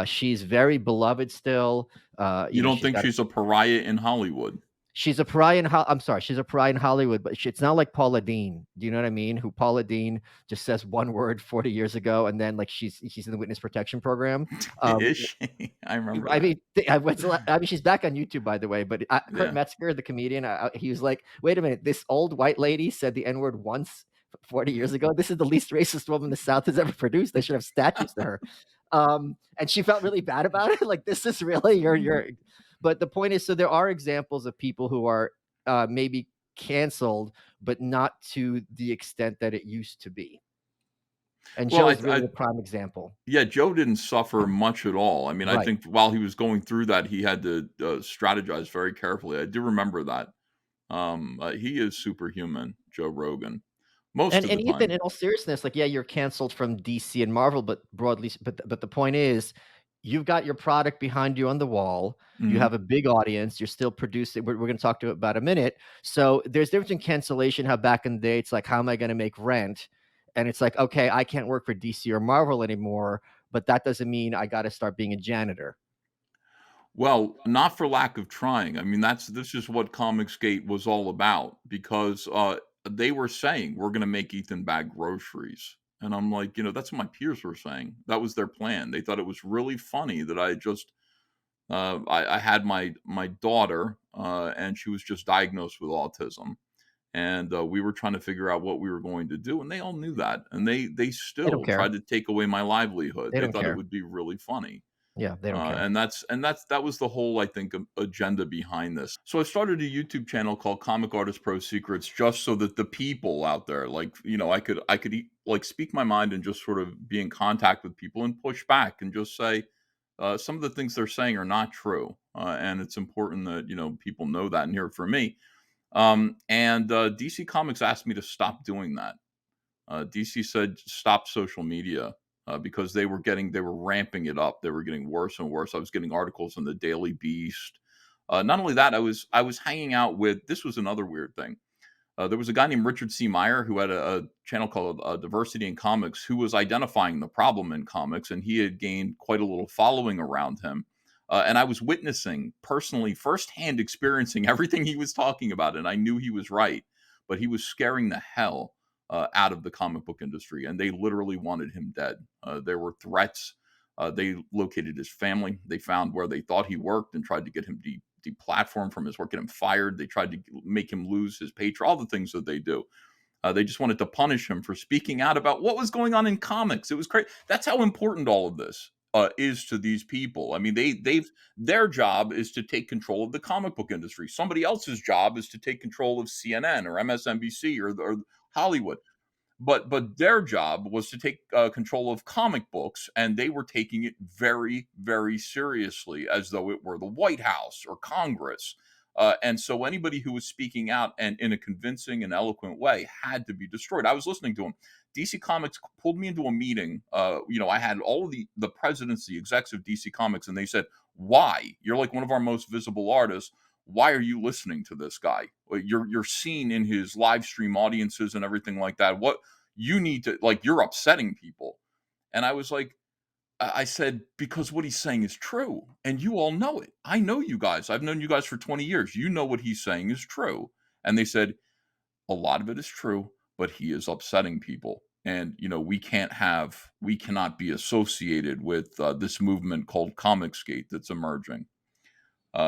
She's very beloved still. You don't She's think got she's a pariah in Hollywood? She's a pariah in I'm sorry, she's a pariah in Hollywood, but it's not like Paula Deen. Do you know what I mean? Who Paula Deen just says one word 40 years ago, and then like she's in the witness protection program. Um, Is she? I remember I that. mean, she's back on YouTube, by the way. But Kurt Yeah. Metzger, the comedian, he was like, "Wait a minute, this old white lady said the N word once 40 years ago. This is the least racist woman the South has ever produced. They should have statues to her." And she felt really bad about it. Like, this is really your. But the point is, so there are examples of people who are maybe canceled, but not to the extent that it used to be. And Well, Joe's really the prime example. yeah, Joe didn't suffer much at all. I mean, I Right. think while he was going through that, he had to strategize very carefully. I do remember that. He is superhuman, Joe Rogan, most of And the Ethan, time. in all seriousness, like, yeah, you're canceled from DC and Marvel, but broadly, but the point is, you've got your product behind you on the wall. You Mhm. have a big audience. You're still producing. We're going to talk to about a minute. So there's difference in cancellation. How back in the day, it's like, how am I going to make rent? And it's like, okay, I can't work for DC or Marvel anymore, but that doesn't mean I got to start being a janitor. Well, not for lack of trying. I mean, this is what Comicsgate was all about, because they were saying we're going to make Ethan bag groceries, and I'm like, that's what my peers were saying. That was their plan. They thought it was really funny that I just I had my daughter, and she was just diagnosed with autism, and we were trying to figure out what we were going to do, and they all knew that, and they They don't still care. tried to take away my livelihood. They They don't thought it care. would be really funny. Yeah, they don't care. That was the whole, I think, agenda behind this. So I started a YouTube channel called Comic Artist Pro Secrets, just so that the people out there, like, like speak my mind and just sort of be in contact with people and push back and just say some of the things they're saying are not true, and it's important that people know that and hear it from me. And DC Comics asked me to stop doing that. DC said stop social media because they were ramping it up. They were getting worse and worse. I was getting articles in the Daily Beast. Not only that, I was hanging out with, this was another weird thing. There was a guy named Richard C. Meyer who had a channel called Diversity in Comics, who was identifying the problem in comics, and he had gained quite a little following around him. And I was witnessing personally, firsthand, experiencing everything he was talking about, and I knew he was right, but he was scaring the hell out of the comic book industry, and they literally wanted him dead. There were threats. They located his family. They found where they thought he worked and tried to get him deplatformed from his work, get him fired. They tried to make him lose his Patreon, all the things that they do. They just wanted to punish him for speaking out about what was going on in comics. It was crazy. That's how important all of this is to these people. I mean, their job is to take control of the comic book industry. Somebody else's job is to take control of CNN or MSNBC or Hollywood, but their job was to take control of comic books, and they were taking it very, very seriously, as though it were the White House or Congress. And so anybody who was speaking out and in a convincing and eloquent way had to be destroyed. I was listening to him. DC Comics pulled me into a meeting. I had all of the presidents, the execs of DC Comics, and they said, "Why? You're like one of our most visible artists. Why are you listening to this guy? You're seen in his live stream audiences and everything like that. What you need to, like, you're upsetting people." And I was like, I said, because what he's saying is true, and you all know it. I know you guys. I've known you guys for 20 years. You know what he's saying is true. And they said, a lot of it is true, but he is upsetting people. And, we cannot be associated with this movement called Comicsgate that's emerging.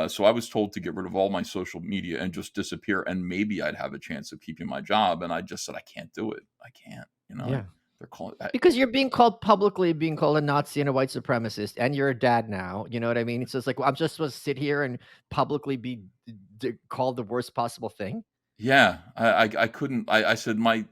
So I was told to get rid of all my social media and just disappear, and maybe I'd have a chance of keeping my job. And I just said, I can't do it. I can't. Yeah. They're calling. Because you're being called a Nazi and a white supremacist, and you're a dad now. You know what I mean? It's just like, well, I'm just supposed to sit here and publicly be called the worst possible thing. Yeah, I couldn't. I said my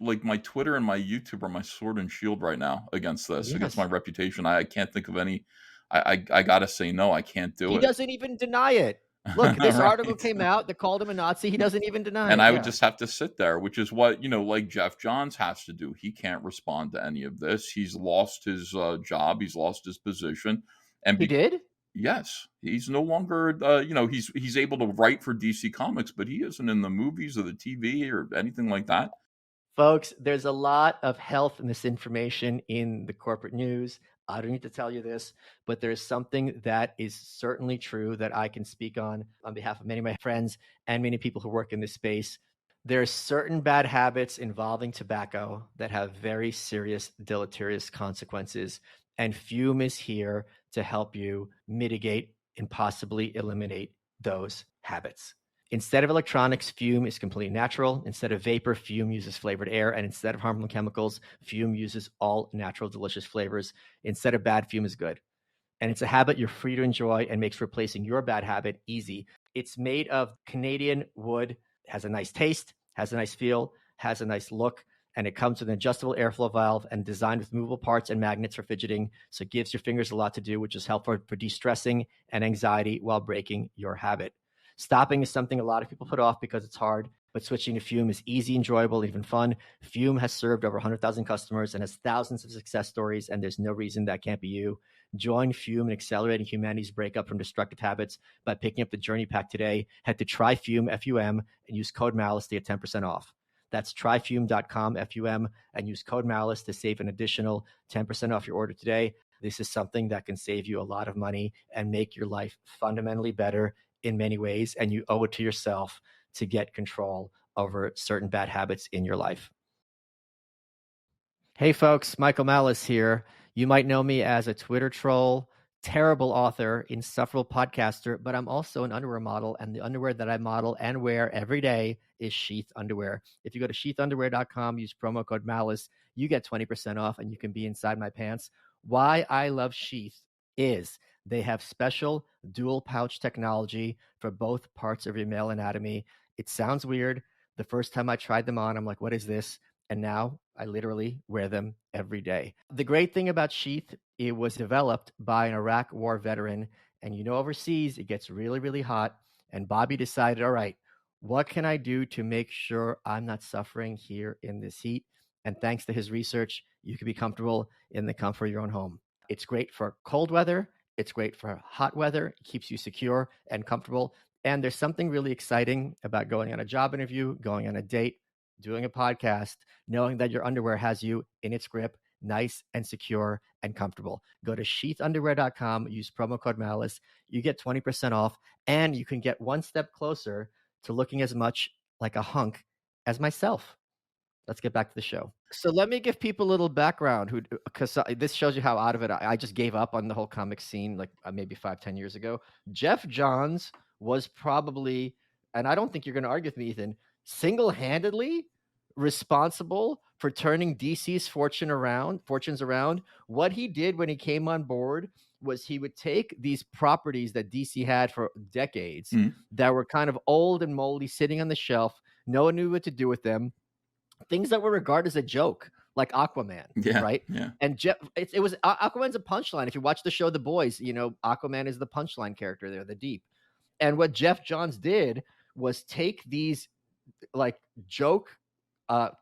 Twitter and my YouTube are my sword and shield right now against this, against my Yes. reputation. I can't think of any. I gotta say no. I can't do He it. doesn't even deny it. Look, this article Right. came out that called him a Nazi. He doesn't even deny And it. I would Yeah. just have to sit there, which is what, like Jeff Johns has to do. He can't respond to any of this. He's lost his job. He's lost his position. And He did? yes, he's no longer, he's able to write for DC Comics, but he isn't in the movies or the TV or anything like that. Folks, there's a lot of health misinformation in the corporate news. I don't need to tell you this, but there's something that is certainly true that I can speak on behalf of many of my friends and many people who work in this space. There are certain bad habits involving tobacco that have very serious deleterious consequences, and Fume is here to help you mitigate and possibly eliminate those habits. Instead of electronics, Fume is completely natural. Instead of vapor, Fume uses flavored air. And instead of harmful chemicals, Fume uses all natural, delicious flavors. Instead of bad, Fume is good. And it's a habit you're free to enjoy and makes replacing your bad habit easy. It's made of Canadian wood, has a nice taste, has a nice feel, has a nice look, and it comes with an adjustable airflow valve and designed with movable parts and magnets for fidgeting. So it gives your fingers a lot to do, which is helpful for de-stressing and anxiety while breaking your habit. Stopping is something a lot of people put off because it's hard, but switching to Fume is easy, enjoyable, even fun. Fume has served over 100,000 customers and has thousands of success stories, and there's no reason that can't be you. Join Fume in accelerating humanity's breakup from destructive habits by picking up the Journey Pack today. Head to tryfume, F-U-M, and use code MALICE to get 10% off. That's tryfume.com, F-U-M, and use code MALICE to save an additional 10% off your order today. This is something that can save you a lot of money and make your life fundamentally better in many ways, and you owe it to yourself to get control over certain bad habits in your life. Hey folks, Michael Malice here. You might know me as a Twitter troll, terrible author, insufferable podcaster, but I'm also an underwear model, and the underwear that I model and wear every day is Sheath underwear. If you go to sheathunderwear.com, use promo code Malice, you get 20% off and you can be inside my pants. Why I love Sheath is they have special dual pouch technology for both parts of your male anatomy. It sounds weird. The first time I tried them on, I'm like, what is this? And now I literally wear them every day. The great thing about Sheath, it was developed by an Iraq war veteran. And overseas, it gets really, really hot. And Bobby decided, all right, what can I do to make sure I'm not suffering here in this heat? And thanks to his research, you can be comfortable in the comfort of your own home. It's great for cold weather. It's great for hot weather. It keeps you secure and comfortable. And there's something really exciting about going on a job interview, going on a date, doing a podcast, knowing that your underwear has you in its grip, nice and secure and comfortable. Go to sheathunderwear.com, use promo code Malice. You get 20% off, and you can get one step closer to looking as much like a hunk as myself. Let's get back to the show. So let me give people a little background, because this shows you how out of it I just gave up on the whole comic scene, like maybe 5-10 years ago. Jeff Johns was probably, and I don't think you're going to argue with me, Ethan, single-handedly responsible for turning DC's fortunes around. What he did when he came on board was he would take these properties that DC had for decades that were kind of old and moldy, sitting on the shelf. No one knew what to do with them. Things that were regarded as a joke, like Aquaman, Yeah, right? yeah. And it was Aquaman's a punchline. If you watch the show The Boys, Aquaman is the punchline character there, the deep. And what Jeff Johns did was take these like joke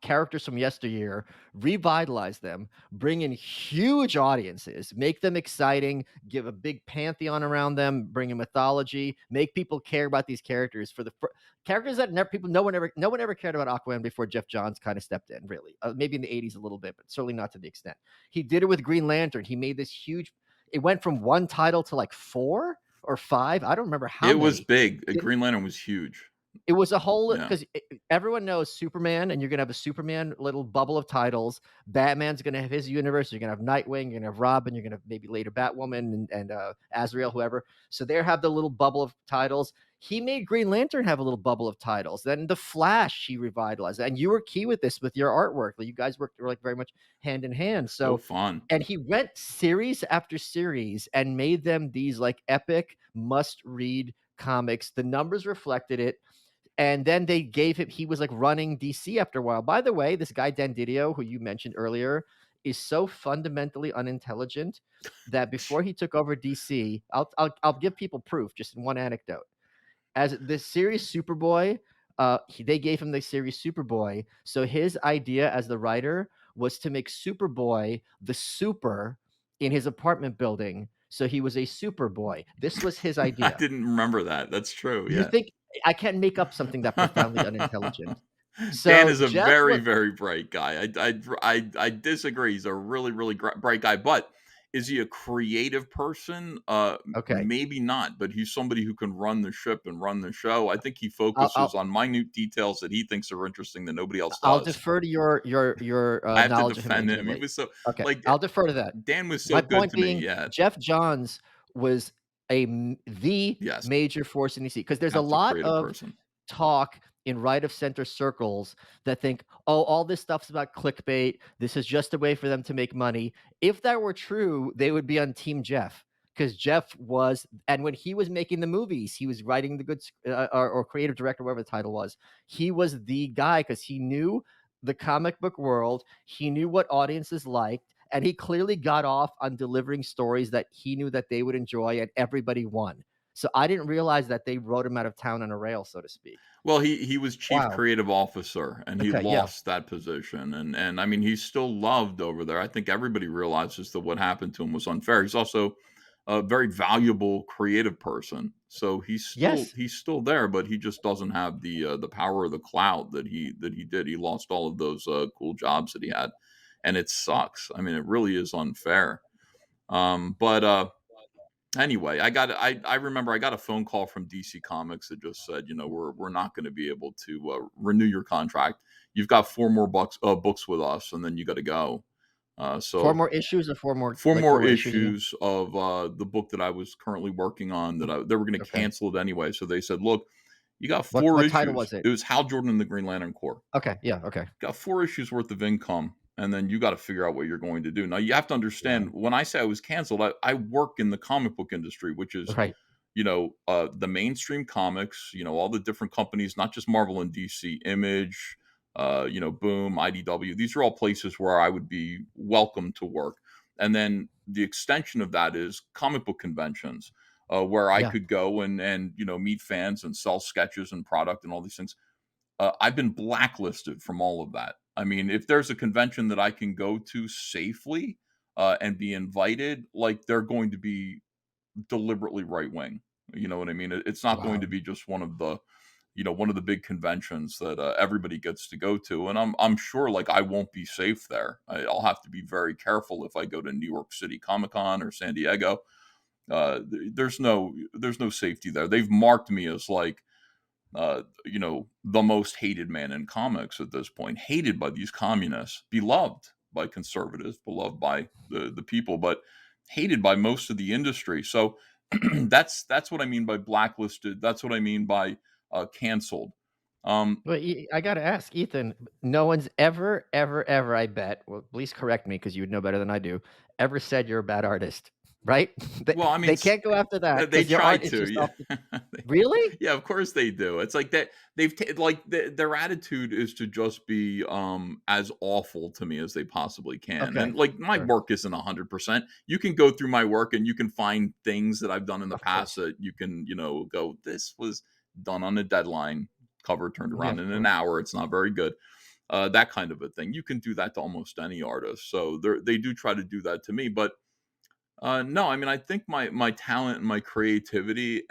characters from yesteryear, revitalize them, bring in huge audiences, make them exciting, give a big pantheon around them, bring in mythology, make people care about these characters for the characters that no one ever cared about Aquaman before Jeff Johns kind of stepped in, really. Maybe in the 80s a little bit, but certainly not to the extent. He did it with Green Lantern. He made this huge, it went from one title to like 4 or 5. I don't remember how It was many. big. Green Lantern was huge. It was a whole, Yeah. because everyone knows Superman, and you're gonna have a Superman little bubble of titles. Batman's gonna have his universe. You're gonna have Nightwing. You're gonna have Robin. You're gonna have maybe later Batwoman and Azrael, whoever. So they have the little bubble of titles. He made Green Lantern have a little bubble of titles. Then the Flash, he revitalized, and you were key with this with your artwork. Like, you guys were like very much hand in hand. So So, fun. and he went series after series and made them these like epic must-read comics. The numbers reflected it. And then they gave him, he was like running DC after a while. By the way, this guy Dan Didio, who you mentioned earlier, is so fundamentally unintelligent that before he took over DC, I'll give people proof just in one anecdote. As the series Superboy, they gave him the series Superboy. So his idea as the writer was to make Superboy the super in his apartment building. So he was a Superboy. This was his I idea. didn't remember that. That's true. You Yeah. think I can't make up something that profoundly unintelligent? Dan So is a Jeff very, was very bright guy. I disagree. He's a really, really bright guy. But is he a creative person? okay. Maybe not. But he's somebody who can run the ship and run the show. I think he I'll focuses I'll on minute details that he thinks are interesting that nobody else I'll does. defer to your I have to knowledge of him defend him. He intimately. was so Okay, like I'll defer to that. Dan was so My good point to me. being, Yeah. Jeff Johns was the Yes. major force in DC, because there's a Absolute lot creative of person. talk in right of center circles that think, oh, all this stuff's about clickbait. This is just a way for them to make money. If that were true, they would be on Team Jeff, because Jeff was, and when he was making the movies, he was writing the good or creative director, whatever the title was. He was the guy because he knew the comic book world. He knew what audiences liked. And he clearly got off on delivering stories that he knew that they would enjoy, and everybody won. So I didn't realize that they wrote him out of town on a rail, so to speak. Well, he was chief Wow. creative officer, and he Okay. Yeah. lost that position, and I mean, he's still loved over there. I think everybody realizes that what happened to him was unfair. He's also a very valuable creative person, so Yes. he's still there, but he just doesn't have the power of the cloud that he did. He lost all of those cool jobs that he had, and it sucks. I mean, it really is unfair. But anyway, I remember I got a phone call from DC Comics that just said, we're not going to be able to renew your contract. You've got 4 more books with us, and then you got to go. 4 So more issues or 4 more, 4 like, 4 more more issues again? issues of the book that I was currently working on that they were going to Okay. cancel it anyway. So they said, "Look, you got What 4 title issues." was it? It was Hal Jordan and the Green Lantern Corps. Okay, yeah, okay. Got 4 issues worth of income, and then you got to figure out what you're going to do. Now you have to Wow. understand when I say I was canceled, I work in the comic book industry, which is Right. the mainstream comics, all the different companies, not just Marvel and DC, Image, Boom, IDW. These are all places where I would be welcome to work. And then the extension of that is comic book conventions, where I Yeah. could go and meet fans and sell sketches and product and all these things. I've been blacklisted from all of that. I mean, if there's a convention that I can go to safely and be invited, like they're going to be deliberately right wing. You know what I mean? It's not going Wow. to be just one of the big conventions that everybody gets to go to, and I'm sure like I won't be safe there. I'll have to be very careful if I go to New York City Comic Con or San Diego. There's no safety there. They've marked me as like the most hated man in comics at this point, hated by these communists, beloved by conservatives, beloved by the people, but hated by most of the industry. So that's what I mean by blacklisted. That's what I mean by canceled. Um, But I gotta ask, Ethan, no one's ever, ever, ever, I bet, well, please correct me because you would know better than I do, ever said you're a bad artist, right? They well, I mean, they can't go after that they because your try art is to, just yeah. off the. Really? Yeah, of course they do. It's like that their attitude is to just be as awful to me as they possibly can. Okay. And like my Sure. work isn't 100%. You can go through my work and you can find things that I've done in the Of past course. that you can, go this was done on a deadline, cover turned Yeah, around of in an course. hour. It's not very good. That kind of a thing. You can do that to almost any artist. So they do try to do that to me, but no, I mean I think my talent and my creativity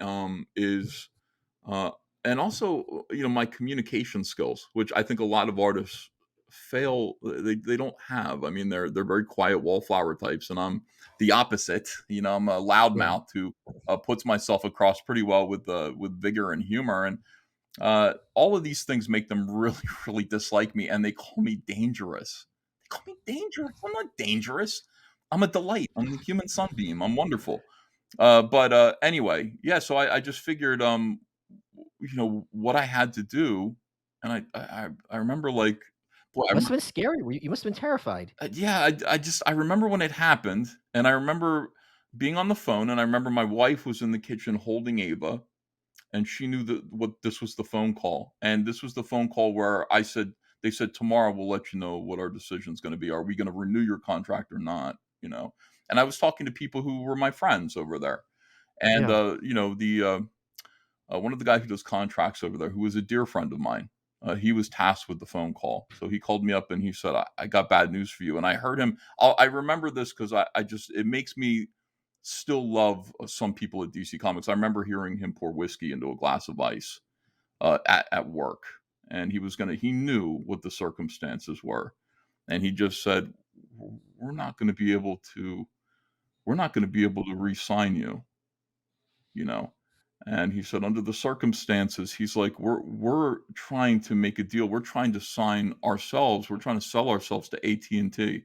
is uh, and also my communication skills, which I think a lot of artists fail. They don't have. I mean, they're very quiet wallflower types, and I'm the opposite. I'm a Yeah. loudmouth who puts myself across pretty well with vigor and humor, and all of these things make them really really dislike me, and they call me dangerous. They call me dangerous. I'm not dangerous. I'm a delight. I'm the human sunbeam. I'm wonderful. But anyway, yeah. So I just figured, what I had to do, and I remember like, boy, Must have been scary. You must have been terrified. yeah, I remember when it happened, and I remember being on the phone, and I remember my wife was in the kitchen holding Ava, and she knew that what this was the phone call, and this was the phone call where they said tomorrow we'll let you know what our decision's going to be. Are we going to renew your contract or not? And I was talking to people who were my friends over there. And, Yeah. one of the guys who does contracts over there, who was a dear friend of mine, he was tasked with the phone call. So he called me up and he said, I got bad news for you. And I heard him. I remember this because it makes me still love some people at DC Comics. I remember hearing him pour whiskey into a glass of ice at work. And he knew what the circumstances were. And he just said, we're not going to be able to, we're not going to be able to re-sign you you know and he said under the circumstances, he's like, we're trying to make a deal, we're trying to sign ourselves, we're trying to sell ourselves to AT&T,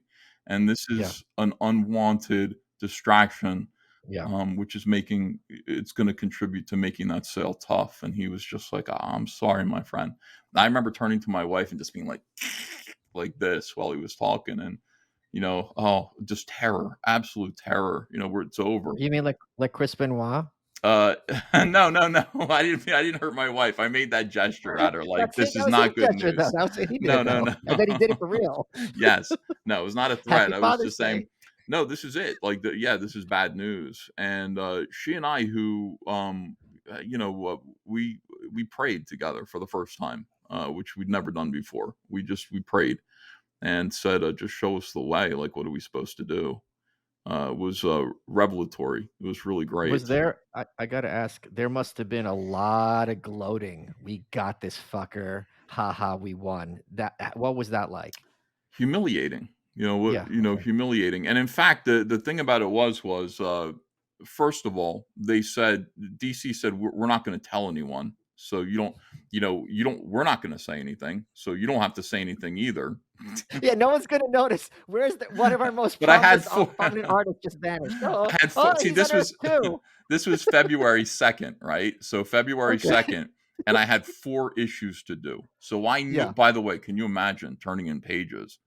and this Yeah. is an unwanted distraction, Yeah. which is making it's going to contribute to making that sale tough. And he was just like, I'm sorry, my friend. And I remember turning to my wife and just being like this while he was talking, and oh, just terror, absolute terror, where it's over. You mean like Chris Benoit? Uh, no, no, no. I didn't hurt my wife. I made that gesture at her like, That's it. "This That is was his not good gesture, though. news." That was he did No, it, no, though, no. and then he did it for real. Yes. No, it was not a threat. Happy I was Father's just saying, Day. "No, this is it. Like, yeah, this is bad news." And she and I, who, we prayed together for the first time, which we'd never done before. We prayed and said, "Just show us the way. Like, what are we supposed to do?" It was revelatory. It was really Was great. there I gotta ask, there must have been a lot of gloating. "We got this fucker. Ha ha, we won." What was that like? Humiliating, Yeah, okay. humiliating. And in fact, the thing about it was, first of all, they said DC said, we're not going to tell anyone. So we're not going to say anything. So you don't have to say anything either. Yeah, no one's gonna notice. Where's one of our most But I had prominent artists just vanished? Oh, I had oh, see, he's this on Earth was too. this was February 2nd, right? So February Okay. 2nd, and I had 4 issues to do. So I knew, Yeah. by the way, can you imagine turning in pages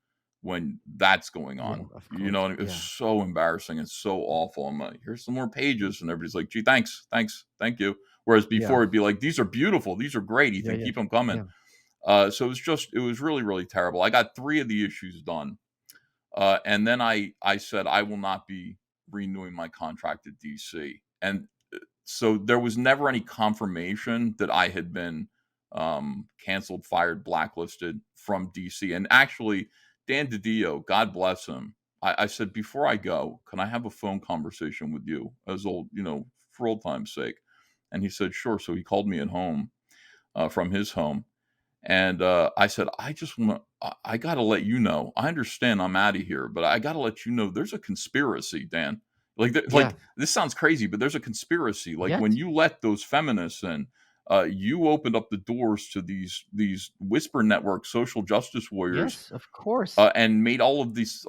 when that's going Yeah, on? of You know, course. it's Yeah. so embarrassing. It's so awful. I'm like, here's some more pages. And everybody's like, gee, thanks. Thank you. Whereas Yeah. before it'd be like, these are beautiful. These are great, Yeah. Ethan. Yeah. Keep them coming. Yeah. So it was really, really terrible. I got 3 of the issues done. And then I said, I will not be renewing my contract at DC. And so there was never any confirmation that I had been canceled, fired, blacklisted from DC. And actually, Dan DiDio, God bless him, I said, before I go, can I have a phone conversation with you as for old time's sake? And he said, sure. So he called me at home from his home. And I said, I got to let you know. I understand I'm out of here, but I got to let you know there's a conspiracy, Dan. Yeah. This sounds crazy, but there's a conspiracy. Like when Yes. you let those feminists in, you opened up the doors to these whisper network social justice warriors, Yes, of course. and made all of this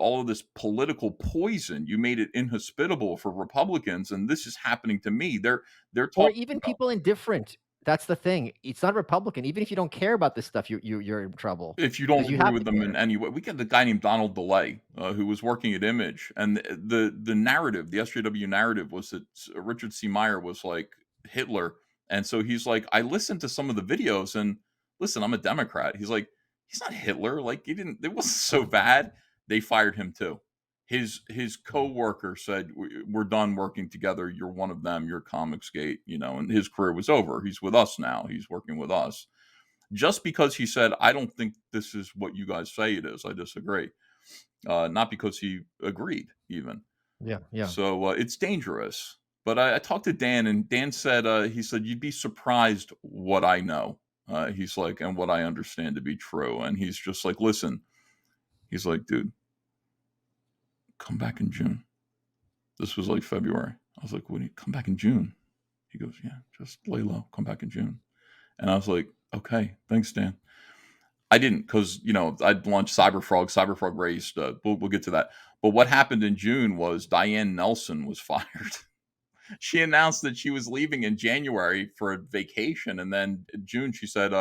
political poison. You made it inhospitable for Republicans, and this is happening to me. They're Or talking even about. people indifferent. That's the thing. It's not Republican. Even if you don't care about this stuff, you're in trouble If you because don't you agree have with to them in care. any way, we got the guy named Donald DeLay, who was working at Image, and the narrative, the SJW narrative, was that Richard C. Meyer was like Hitler, and so he's like, I listened to some of the videos, and listen, I'm a Democrat. He's like, he's not Hitler. Like he didn't. It wasn't so bad. They fired him too. His coworker said, "We're done working together. You're one of them. You're Comicsgate." And his career was over. He's with us now. He's working with us just because he said, I don't think this is what you guys say it is. I disagree. Not because he agreed, even. Yeah. Yeah. So it's dangerous. But I talked to Dan, and Dan said, he said, you'd be surprised what I know. He's like, and what I understand to be true. And he's just like, listen, he's like, dude, come back in June. This was like February. I was like, what do you come back in June? He goes, yeah, just lay low, come back in June. And I was like, okay, thanks, Dan. I didn't because I'd launched Cyberfrog. Cyberfrog raised. We'll get to that. But what happened in June was Diane Nelson was fired. She announced that she was leaving in January for a vacation, and then in June she said,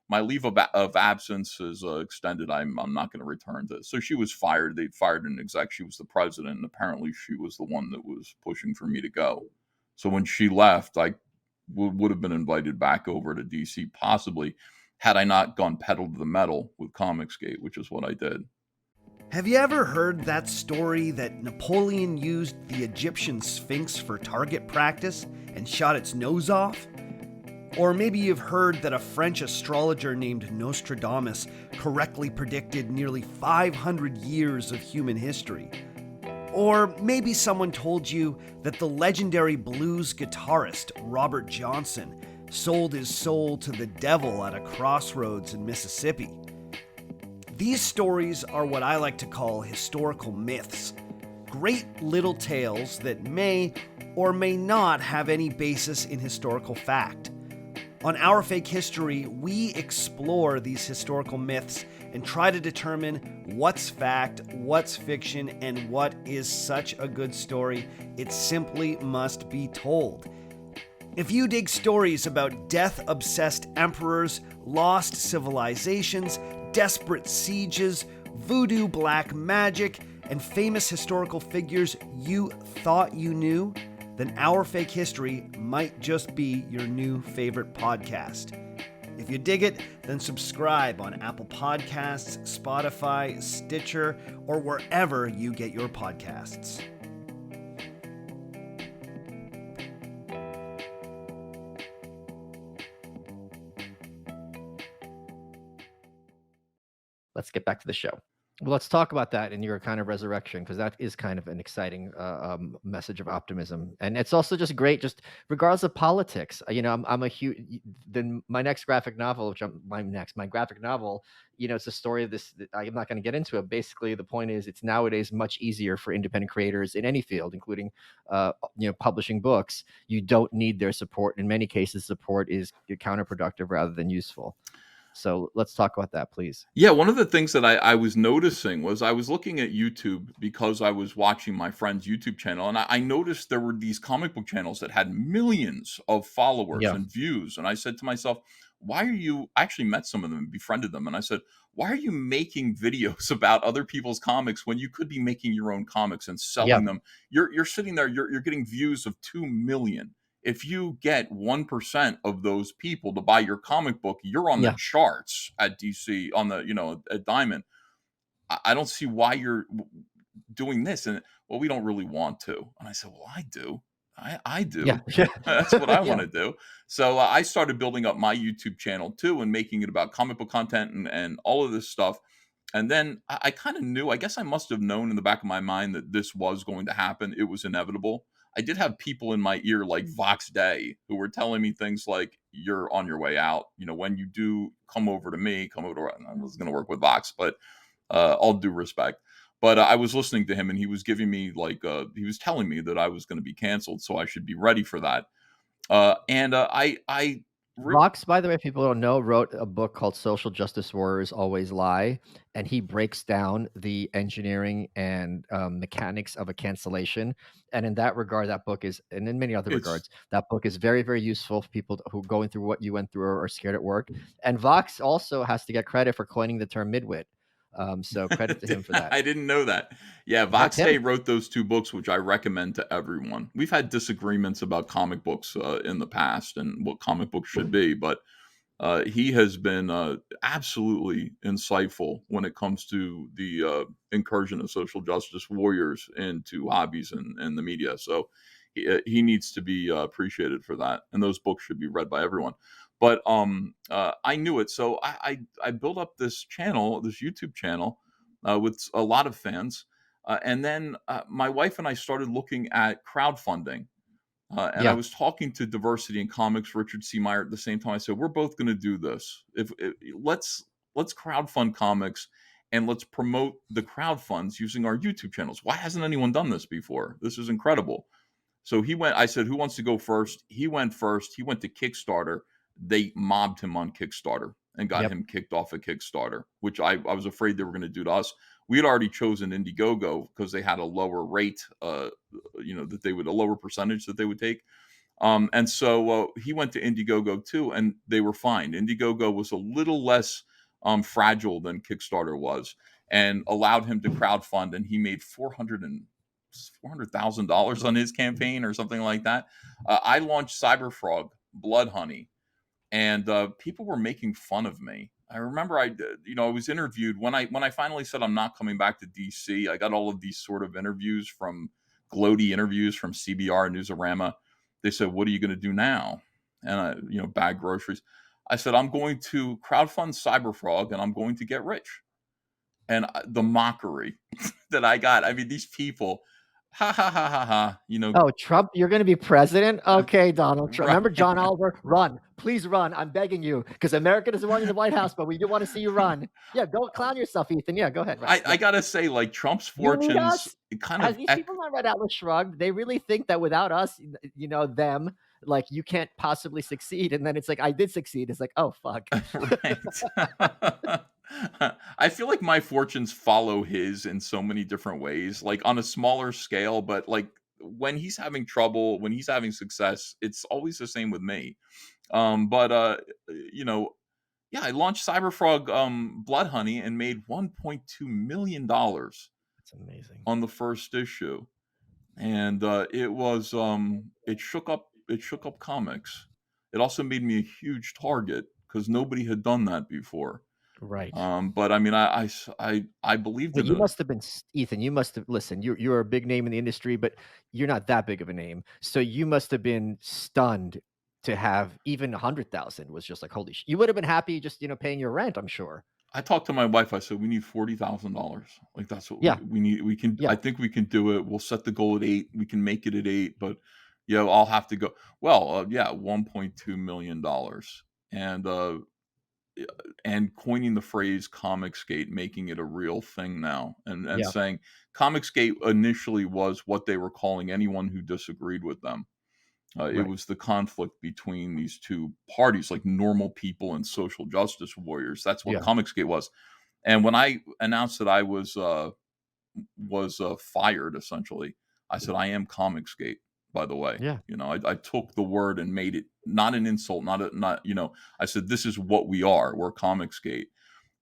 "My leave of absence is extended. I'm not going to return to." So she was fired. They fired an exec. She was the president, and apparently she was the one that was pushing for me to go. So when she left, I would have been invited back over to DC, possibly, had I not gone pedal to the metal with Comicsgate, which is what I did. Have you ever heard that story that Napoleon used the Egyptian Sphinx for target practice and shot its nose off? Or maybe you've heard that a French astrologer named Nostradamus correctly predicted nearly 500 years of human history. Or maybe someone told you that the legendary blues guitarist Robert Johnson sold his soul to the devil at a crossroads in Mississippi. These stories are what I like to call historical myths. Great little tales that may or may not have any basis in historical fact. On Our Fake History, we explore these historical myths and try to determine what's fact, what's fiction, and what is such a good story it simply must be told. If you dig stories about death-obsessed emperors, lost civilizations, desperate sieges, voodoo black magic, and famous historical figures you thought you knew, then Our Fake History might just be your new favorite podcast. If you dig it, then subscribe on Apple Podcasts, Spotify, Stitcher, or wherever you get your podcasts. Let's get back to the show. Well, let's talk about that in your kind of resurrection, because that is kind of an exciting message of optimism, and it's also just great, just regardless of politics. I'm a huge. Then my next graphic novel, my graphic novel, it's a story of this. I'm not going to get into it. Basically, the point is, it's nowadays much easier for independent creators in any field, including publishing books. You don't need their support. In many cases, support is counterproductive rather than useful. So let's talk about that, please. Yeah, one of the things that I was noticing was I was looking at YouTube because I was watching my friend's YouTube channel, and I noticed there were these comic book channels that had millions of followers Yeah. and views. And I said to myself, why are you I actually met some of them and befriended them. And I said, why are you making videos about other people's comics when you could be making your own comics and Yeah. selling them? You're sitting there, you're getting views of 2 million. If you get 1% of those people to buy your comic book, you're on the Yeah. charts at DC, on the, at Diamond. I don't see why you're doing this. And well, we don't really want to. And I said, well, I do. I Yeah. do. Yeah. That's what I Yeah. want to do. So I started building up my YouTube channel too and making it about comic book content and all of this stuff. And then I kind of knew, I guess I must have known in the back of my mind that this was going to happen. It was inevitable. I did have people in my ear like Vox Day who were telling me things like, you're on your way out. When you do come over to me, come over to, I was going to work with Vox, but all due respect. But I was listening to him and he was giving me he was telling me that I was going to be canceled. So I should be ready for that. I Vox, by the way, if people don't know, wrote a book called Social Justice Warriors Always Lie, and he breaks down the engineering and mechanics of a cancellation. And in that regard, that book is, and in many other it's regards, that book is very, very useful for people who are going through what you went through or are scared at work. And Vox also has to get credit for coining the term midwit. So credit to him for that. I didn't know that. Yeah, That's Vox Day him. wrote those 2 books, which I recommend to everyone. We've had disagreements about comic books in the past and what comic books should be, but he has been absolutely insightful when it comes to the incursion of social justice warriors into hobbies and the media. So he needs to be appreciated for that, and those books should be read by everyone. But I knew it, so I built up this channel, this YouTube channel, with a lot of fans, and then my wife and I started looking at crowdfunding. And I Yeah. was talking to Diversity in Comics, Richard C. Meyer, at the same time. I said, "We're both going to do this. If let's crowdfund comics, and let's promote the crowdfunds using our YouTube channels. Why hasn't anyone done this before? This is incredible." So he went. I said, "Who wants to go first?" He went first. He went to Kickstarter. They mobbed him on Kickstarter and got Yep. him kicked off of Kickstarter, which I was afraid they were going to do to us. We had already chosen Indiegogo because they had a lower rate, that they would, a lower percentage that they would take. And so he went to Indiegogo too, and they were fine. Indiegogo was a little less fragile than Kickstarter was, and allowed him to crowdfund, and he made $400,000 on his campaign or something like that. I launched Cyberfrog, Blood Honey, and people were making fun of me. I remember I was interviewed when I finally said I'm not coming back to DC. I got all of these sort of interviews from gloaty interviews from CBR and Newsarama. They said, "What are you going to do now?" And bag groceries. I said, "I'm going to crowdfund Cyberfrog and I'm going to get rich." And the mockery that I got. I mean, these people, ha ha ha ha ha. Oh, Trump, you're going to be president? Okay, Donald Trump. Right. Remember John Oliver? Run. Please run. I'm begging you, because America doesn't want you in the White House, but we do want to see you run. Yeah, go clown yourself, Ethan. Yeah, go ahead. Right. I Yeah. gotta say, like Trump's You need fortunes, us? it kind Has of these people not read Atlas Shrugged? They really think that without us, them, like, you can't possibly succeed. And then it's like, I did succeed. It's like, oh, fuck. right. I feel like my fortunes follow his in so many different ways, like on a smaller scale, but like when he's having trouble, when he's having success, it's always the same with me. But you know, yeah, I launched Cyberfrog Blood Honey and made $1.2 million That's amazing. on the first issue. And it shook up comics. It also made me a huge target because nobody had done that before. Right. But I mean, I believed But in you the must have been Ethan. You must have listen. You're a big name in the industry, but you're not that big of a name. So you must have been stunned to have even 100,000 was just like holy. You would have been happy just paying your rent. I'm sure. I talked to my wife. I said, we need $40,000. Like, that's what Yeah, we need. We can, I yeah. think we can do it. We'll set the goal at 8. We can make it at 8, but I'll have to go. Well, yeah, $1.2 million. And, and coining the phrase Comicsgate, making it a real thing now, and Yeah, saying Comicsgate initially was what they were calling anyone who disagreed with them. It right. was the conflict between these two parties, like normal people and social justice warriors. That's what Yeah, Comicsgate was. And when I announced that I was fired, essentially, I said, I am Comicsgate, by the way. yeah. I took the word and made it not an insult, not. I said, this is what we are. We're Comicsgate.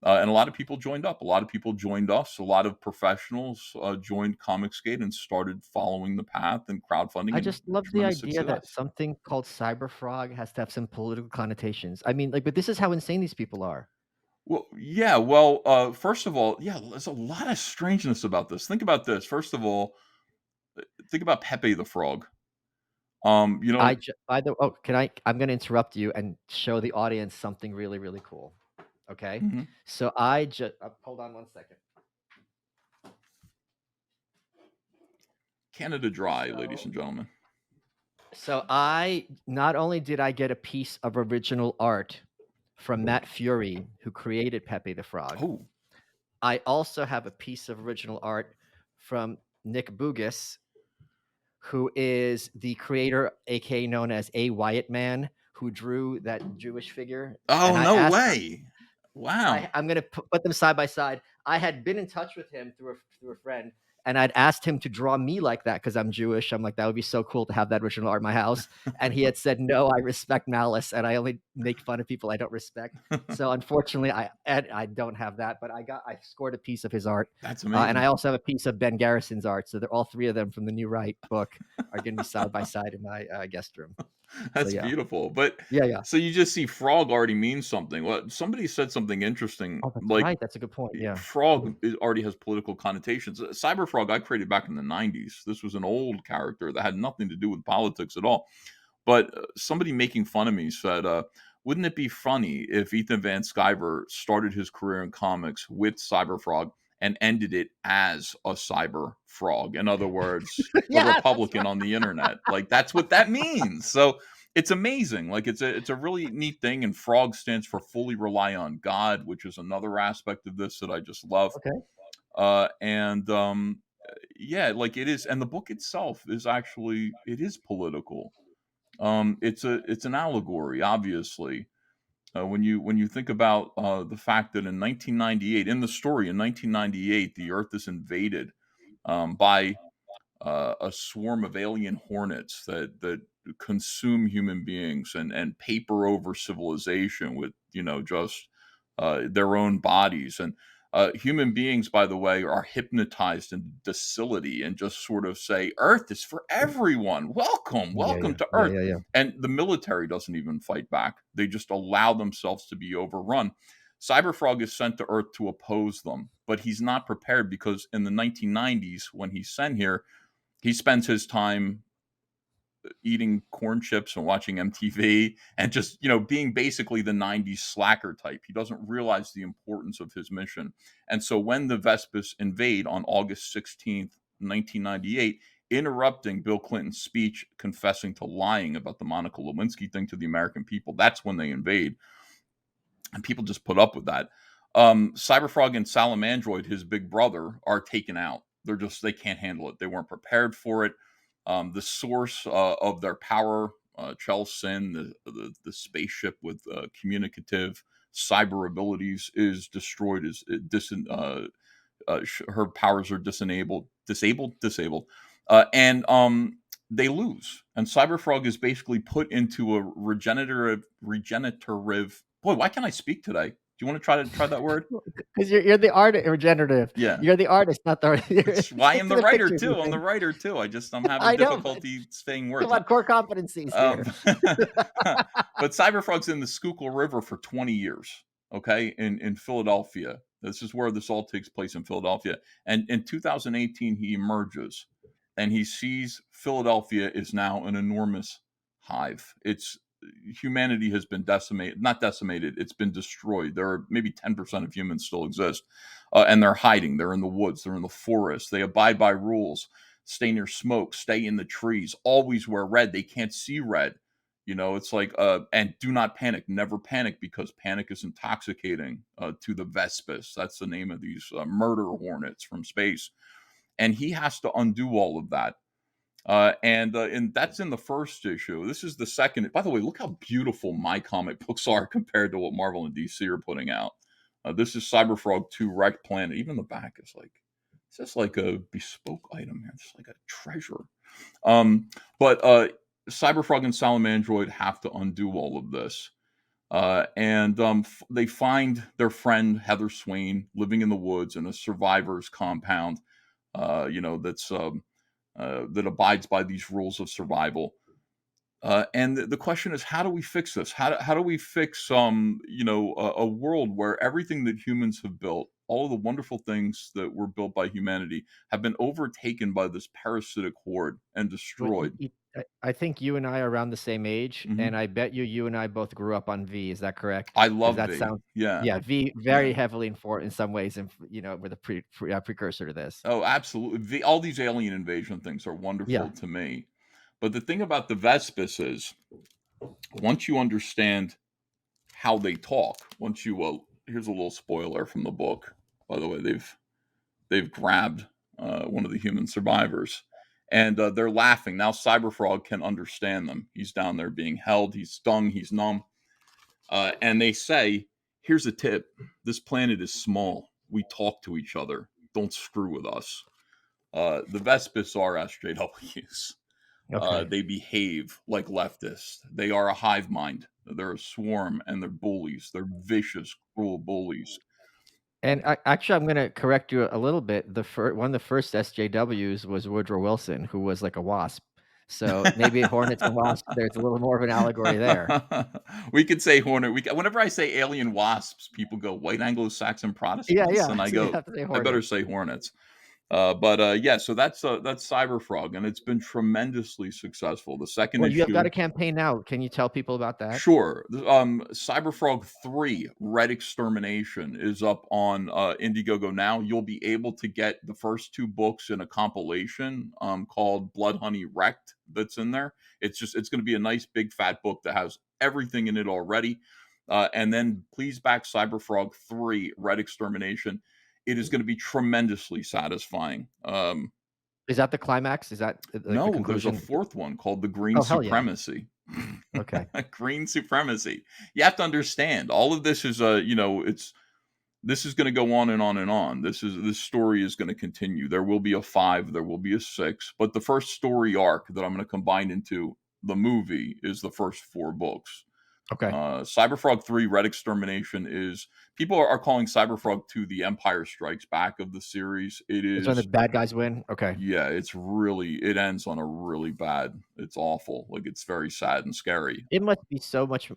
And a lot of people joined up. A lot of people joined us. A lot of professionals joined Comicsgate and started following the path and crowdfunding I and just love the tremendous idea that success. something called Cyberfrog has to have some political connotations. I mean, like, but this is how insane these people are. Well, yeah. Well, first of all, yeah, there's a lot of strangeness about this. Think about this. First of all, think about Pepe the Frog. You know, By the oh, can I? I'm going to interrupt you and show the audience something really, really cool. Okay, mhm. so I just hold on one second. Canada Dry, ladies So, and gentlemen. so I not only did I get a piece of original art from Matt Fury, who created Pepe the Frog, Oh, I also have a piece of original art from Nick Bugis, who is the creator, aka known as A. Wyatt Man, who drew that Jewish figure. And oh, I no asked way! Wow. I'm gonna put them side by side. I had been in touch with him through a friend, and I'd asked him to draw me like that because I'm Jewish. I'm like, that would be so cool to have that original art in my house. And he had said, no, I respect Malice, and I only make fun of people I don't respect. So unfortunately, I don't have that, but I scored a piece of his art, That's and I amazing. also have a piece of Ben Garrison's art. So they're all three of them from the New Right book are going to be side by side in my guest room. So That's yeah, beautiful. But yeah, yeah. so you just see frog already means something. Well, somebody said something interesting, Oh, that's like right. That's a good point. Yeah. frog already has political connotations. Cyber Frog I created back in the 90s. This was an old character that had nothing to do with politics at all. But somebody making fun of me said, wouldn't it be funny if Ethan Van Sciver started his career in comics with Cyberfrog and ended it as a cyber frog? In other words, a Yeah, that's Republican right. on the internet. Like, that's what that means. So it's amazing. Like, it's a really neat thing. And frog stands for fully rely on God, which is another aspect of this that I just love. Okay. And yeah, like it is. And the book itself is actually, it is political. It's an allegory, obviously. When you think about the fact that in 1998, in the story in 1998, the Earth is invaded by a swarm of alien hornets that consume human beings and paper over civilization with just their own bodies. And human beings, by the way, are hypnotized into docility and just sort of say, Earth is for everyone. Welcome, Yeah, welcome yeah, to yeah, Earth. yeah, yeah. And the military doesn't even fight back. They just allow themselves to be overrun. Cyberfrog is sent to Earth to oppose them, but he's not prepared because in the 1990s, when he's sent here, he spends his time eating corn chips and watching MTV and just, being basically the 90s slacker type. He doesn't realize the importance of his mission. And so when the Vespers invade on August 16th, 1998, interrupting Bill Clinton's speech confessing to lying about the Monica Lewinsky thing to the American people, that's when they invade. And people just put up with that. Cyberfrog and Salamandroid, his big brother, are taken out. They can't handle it. They weren't prepared for it. The source of their power, Chel-Sin, the spaceship with communicative cyber abilities, is destroyed. Her powers are disabled, and they lose. And Cyberfrog is basically put into a regenerative. Boy, why can't I speak today? Do you want to try that word? Because you're the artist, regenerative. Yeah. You're the artist, not the. It's why Stick I'm to the the writer pictures, too. I'm the Ethan. writer too. I'm having I know, but difficulty saying come words. on, core competencies Um, here. but Cyberfrog's in the Schuylkill River for 20 years, okay, in Philadelphia. This is where this all takes place, in Philadelphia. And in 2018, he emerges and he sees Philadelphia is now an enormous hive. It's humanity has been decimated, not decimated, it's been destroyed. There are maybe 10% of humans still exist, and they're hiding. They're in the woods, they're in the forest. They abide by rules: stay near smoke, stay in the trees, always wear red. They can't see red. It's like, and do not panic. Never panic, because panic is intoxicating to the Vespis. That's the name of these murder hornets from space. And he has to undo all of that. And that's in the first issue. This is the second. By the way, look how beautiful my comic books are compared to what Marvel and DC are putting out. This is Cyberfrog 2 Wrecked Planet. Even the back is like, it's just like a bespoke item here. It's like a treasure. But Cyberfrog and Salamandroid have to undo all of this. And they find their friend Heather Swain living in the woods in a survivor's compound, that's that abides by these rules of survival. And the question is, how do we fix this? How do we fix a world where everything that humans have built, all of the wonderful things that were built by humanity, have been overtaken by this parasitic horde and destroyed? I think you and I are around the same age, Hmm. and I bet you and I both grew up on V. Is that correct? I Because love that V. sounds Yeah. yeah, V Yeah. very heavily in some ways, and we're the precursor to this. Oh, absolutely. All these alien invasion things are wonderful Yeah. to me. But the thing about the Vespis is, once you understand how they talk, once you here's a little spoiler from the book. By the way, they've grabbed one of the human survivors, and they're laughing now. Cyberfrog can understand them. He's down there being held. He's stung. He's numb. And they say, "Here's a tip. This planet is small. We talk to each other. Don't screw with us." The Vespis are SJWs. Okay. They behave like leftists. They are a hive mind. They're a swarm, and they're bullies. They're vicious, cruel bullies. And actually, I'm gonna correct you a little bit. One of the first SJWs was Woodrow Wilson, who was like a wasp. So maybe hornets and wasps, there's a little more of an allegory there. We could say hornet. Whenever I say alien wasps, people go, white Anglo-Saxon Yeah, Protestants, yeah. and I So you go, have to say I better hornet. say hornets. But yeah, so that's Cyberfrog, and it's been tremendously successful. The second Well, you have got issue. a campaign now. Can you tell people about that? Sure. Cyberfrog 3 Red Extermination is up on Indiegogo now. You'll be able to get the first two books in a compilation called Blood Honey Wrecked that's in there. It's going to be a nice big fat book that has everything in it already. And then please back Cyberfrog 3 Red Extermination. It is going to be tremendously satisfying. Is that the climax? Is that like the No, there's a conclusion? fourth one called The Green Oh, hell yeah. Supremacy. Okay. Green supremacy. You have to understand, all of this is this is going to go on and on and on. This story is going to continue. There will be a 5, there will be a 6, but the first story arc that I'm going to combine into the movie is the first 4 books. Okay. Cyberfrog 3 Red Extermination is, people are calling Cyberfrog 2 the Empire Strikes Back of the series. It It's when the is, bad guys win? Okay. yeah, it ends on a really bad, it's awful. Like, it's very sad and scary. It must be so much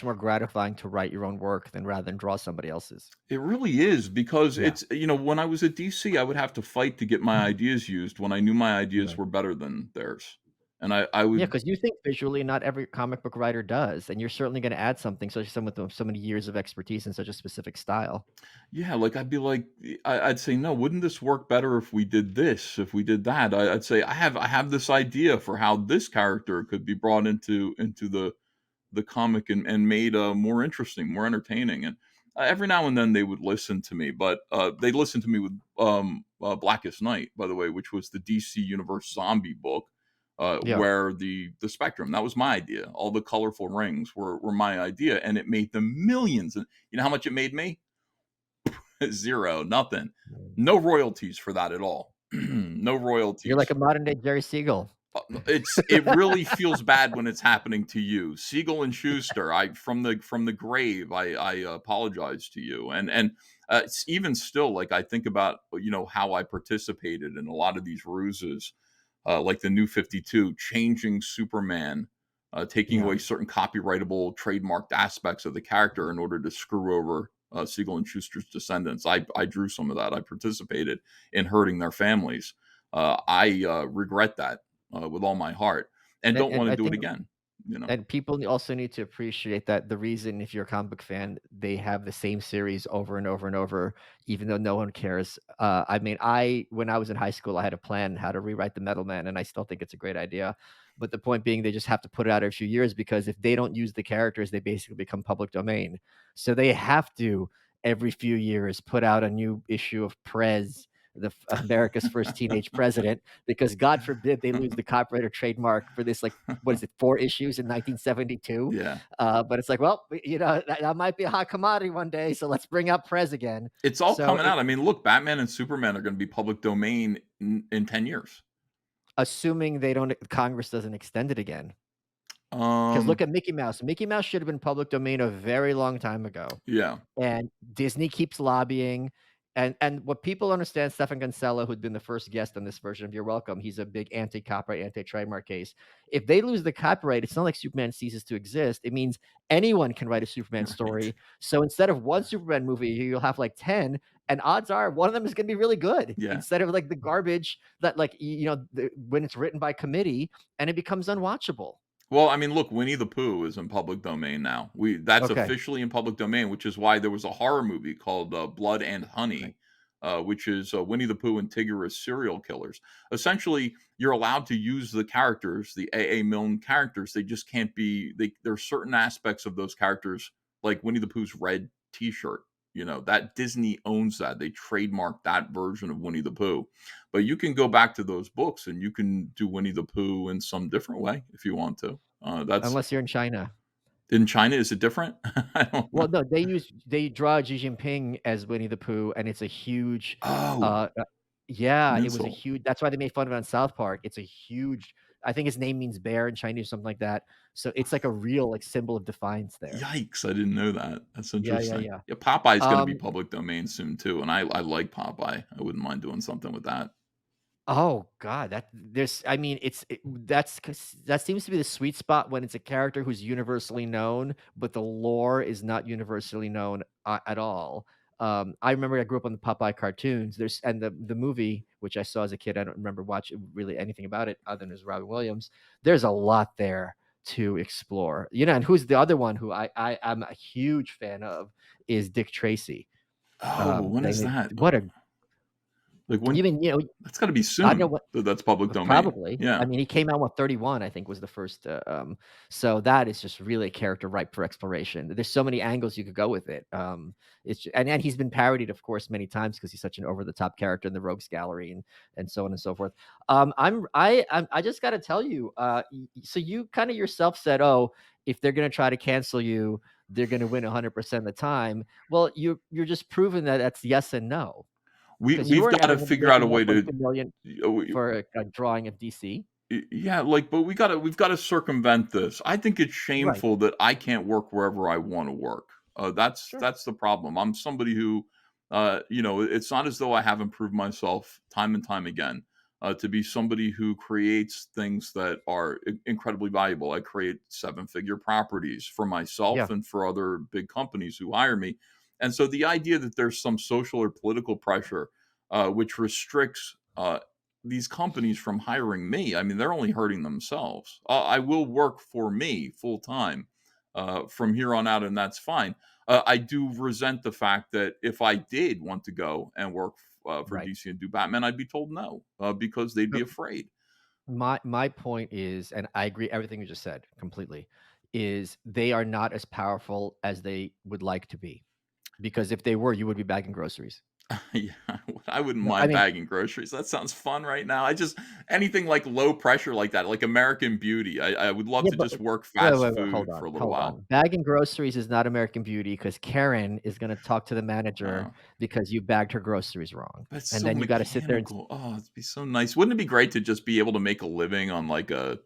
more gratifying to write your own work than rather than draw somebody else's. It really is, because Yeah. it's, when I was at DC, I would have to fight to get my ideas used when I knew my ideas Yeah. were better than theirs. And I Yeah, would, because you think visually, not every comic book writer does, and you're certainly gonna add something, especially someone with so many years of expertise in such a specific style. yeah, like, I'd be like, I'd say, no, wouldn't this work better if we did this, if we did that? I'd say, I have this idea for how this character could be brought into the comic and made more interesting, more entertaining. And every now and then they would listen to me, but they listened to me with Blackest Night, by the way, which was the DC Universe zombie book, Yeah. where the Spectrum, that was my idea. All the colorful rings were my idea, and it made them millions. And you know how much it made me? Zero, nothing, no royalties for that at all. No You're like royalties. a modern day Jerry Siegel. It really feels bad when it's happening to you, Siegel and Schuster. I from the grave, I apologize to you, and it's even still, like, I think about how I participated in a lot of these ruses, like the New 52, changing Superman, taking Yeah. away certain copyrightable, trademarked aspects of the character in order to screw over Siegel and Schuster's descendants. I drew some of that. I participated in hurting their families. I regret that with all my heart, and don't And want to I do it think again. You know. And people also need to appreciate that the reason, if you're a comic book fan, they have the same series over and over and over, even though no one cares. I mean, when I was in high school, I had a plan how to rewrite the Metal Man, and I still think it's a great idea. But the point being, they just have to put it out every few years because if they don't use the characters, they basically become public domain. So they have to every few years put out a new issue of Prez, America's first teenage president, because God forbid they lose the copyright or trademark for this, like, what is it, 4 issues in 1972? Yeah. But it's like, well, that might be a hot commodity one day, so let's bring out Prez again. It's all So coming out. I mean, look, Batman and Superman are going to be public domain in 10 years. assuming they don't Congress doesn't extend it again. Because look Um, at Mickey Mouse. Mickey Mouse should have been public domain a very long time ago. yeah. And Disney keeps lobbying. And what people understand, Stefan Kinsella, who'd been the first guest on this version of You're Welcome, he's a big anti-copyright, anti-trademark case. If they lose the copyright, it's not like Superman ceases to exist. It means anyone can write a Superman Right. story. So instead of one Superman movie, you'll have like 10, and odds are one of them is going to be really good Yeah. instead of like the garbage that, like, when it's written by committee and it becomes unwatchable. Well, I mean, look, Winnie the Pooh is in public domain now. That's Okay. officially in public domain, which is why there was a horror movie called Blood and Right. Honey, which is Winnie the Pooh and Tigger as serial killers. Essentially, you're allowed to use the characters, the A.A. Milne characters. They just can't be. There are certain aspects of those characters, like Winnie the Pooh's red T-shirt. You know that Disney owns that. They trademarked that version of Winnie the Pooh. But you can go back to those books and you can do Winnie the Pooh in some different way if you want to. That's Unless you're in China. in China. Is it different? I don't know. Well, no, they draw Xi Jinping as Winnie the Pooh, and it's a huge, Oh, uh, uh, yeah, an it was a insult. huge. That's why they made fun of it on South Park. It's a huge. I think his name means bear in Chinese or something like that. So it's like a real, like, symbol of defiance there. Yikes! I didn't know that. That's Yeah, yeah, interesting. yeah. Yeah, Popeye's going to be Um, public domain soon too, and I like Popeye. I wouldn't mind doing something with that. Oh god, I mean, that's 'cause that seems to be the sweet spot when it's a character who's universally known, but the lore is not universally known, at all. I remember I grew up on the Popeye cartoons. The movie, which I saw as a kid, I don't remember watching really anything about it other than it was Robin Williams. There's a lot there to explore. And who's the other one who I'm a huge fan of is Dick Tracy. Oh, when They is made that? what a Like when? you mean, That's got to be I don't know soon. what. That's public domain. Probably. I Yeah. mean, he came out, what, 31, I think was the first, so that is just really a character ripe for exploration. There's so many angles you could go with it. And he's been parodied, of course, many times because he's such an over the top character in the Rogues Gallery and so on and so forth. I just got to tell you, so you kind of yourself said, oh, if they're going to try to cancel you, they're going to win 100% of the time. Well, you're just proving that that's yes and no, because you We've were got never to going to be figure out a making way to. 1.2 million for a drawing of DC. Yeah, like, but we've got to circumvent this. I think it's Right. shameful that I can't work wherever I want to work. Sure. That's the problem. I'm somebody who, it's not as though I haven't proved myself time and time again to be somebody who creates things that are incredibly valuable. I create seven-figure properties for Yeah. myself and for other big companies who hire me. And so the idea that there's some social or political pressure which restricts these companies from hiring me. I mean, they're only hurting themselves. I will work for me full time from here on out, and that's fine. I do resent the fact that if I did want to go and work for Right. DC and do Batman, I'd be told no because they'd be Uh, afraid. my point is, and I agree everything you just said completely, is they are not as powerful as they would like to be. Because if they were, you would be bagging groceries. Yeah, I wouldn't No, I mind mean, bagging groceries. That sounds fun right now. I just anything like low pressure like that, like American Beauty. I would love yeah, to but just work wait, fast wait, wait, hold food for on, a little hold while. on. Bagging groceries is not American Beauty because Karen is going to talk to the manager Uh, because you bagged her groceries wrong, That's and so then you got to sit there and mechanical. Oh, it'd be so nice. Wouldn't it be great to just be able to make a living on like a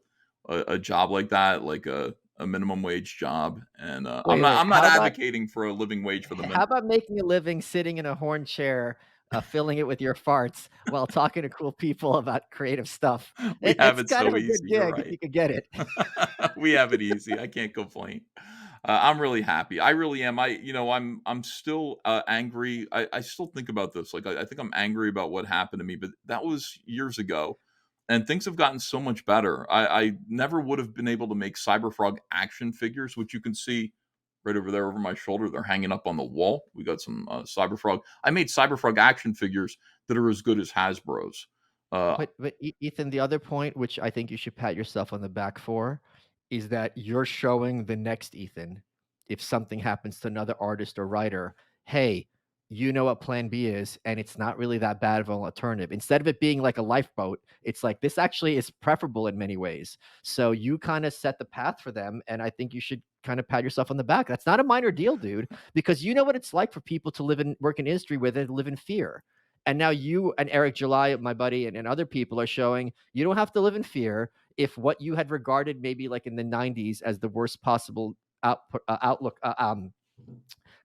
job like that, like a minimum wage job? And wait. I'm not advocating for a living wage for the How min. about making a living sitting in a horn chair, filling it with your farts while talking to cool people about creative stuff? We have It's it kind of so a good easy. You're gig if right. you could get it. We have it easy. I can't complain. I'm really happy. I really am. I'm still angry. I still think about this. Like I think I'm angry about what happened to me, but that was years ago. and things have gotten so much better. I never would have been able to make Cyberfrog action figures, which you can see right over there over my shoulder. They're hanging up on the wall. We got some Cyberfrog. I made Cyberfrog action figures that are as good as Hasbro's. Uh, But Ethan, the other point, which I think you should pat yourself on the back for, is that you're showing the next Ethan, if something happens to another artist or writer, hey, you know what Plan B is, and it's not really that bad of an alternative. Instead of it being like a lifeboat, it's like this actually is preferable in many ways. So you kind of set the path for them, and I think you should kind of pat yourself on the back. That's not a minor deal, dude, because you know what it's like for people to work in industry where they live in fear. And now you and Eric July, my buddy, and other people are showing you don't have to live in fear if what you had regarded maybe like in the 90s as the worst possible outlook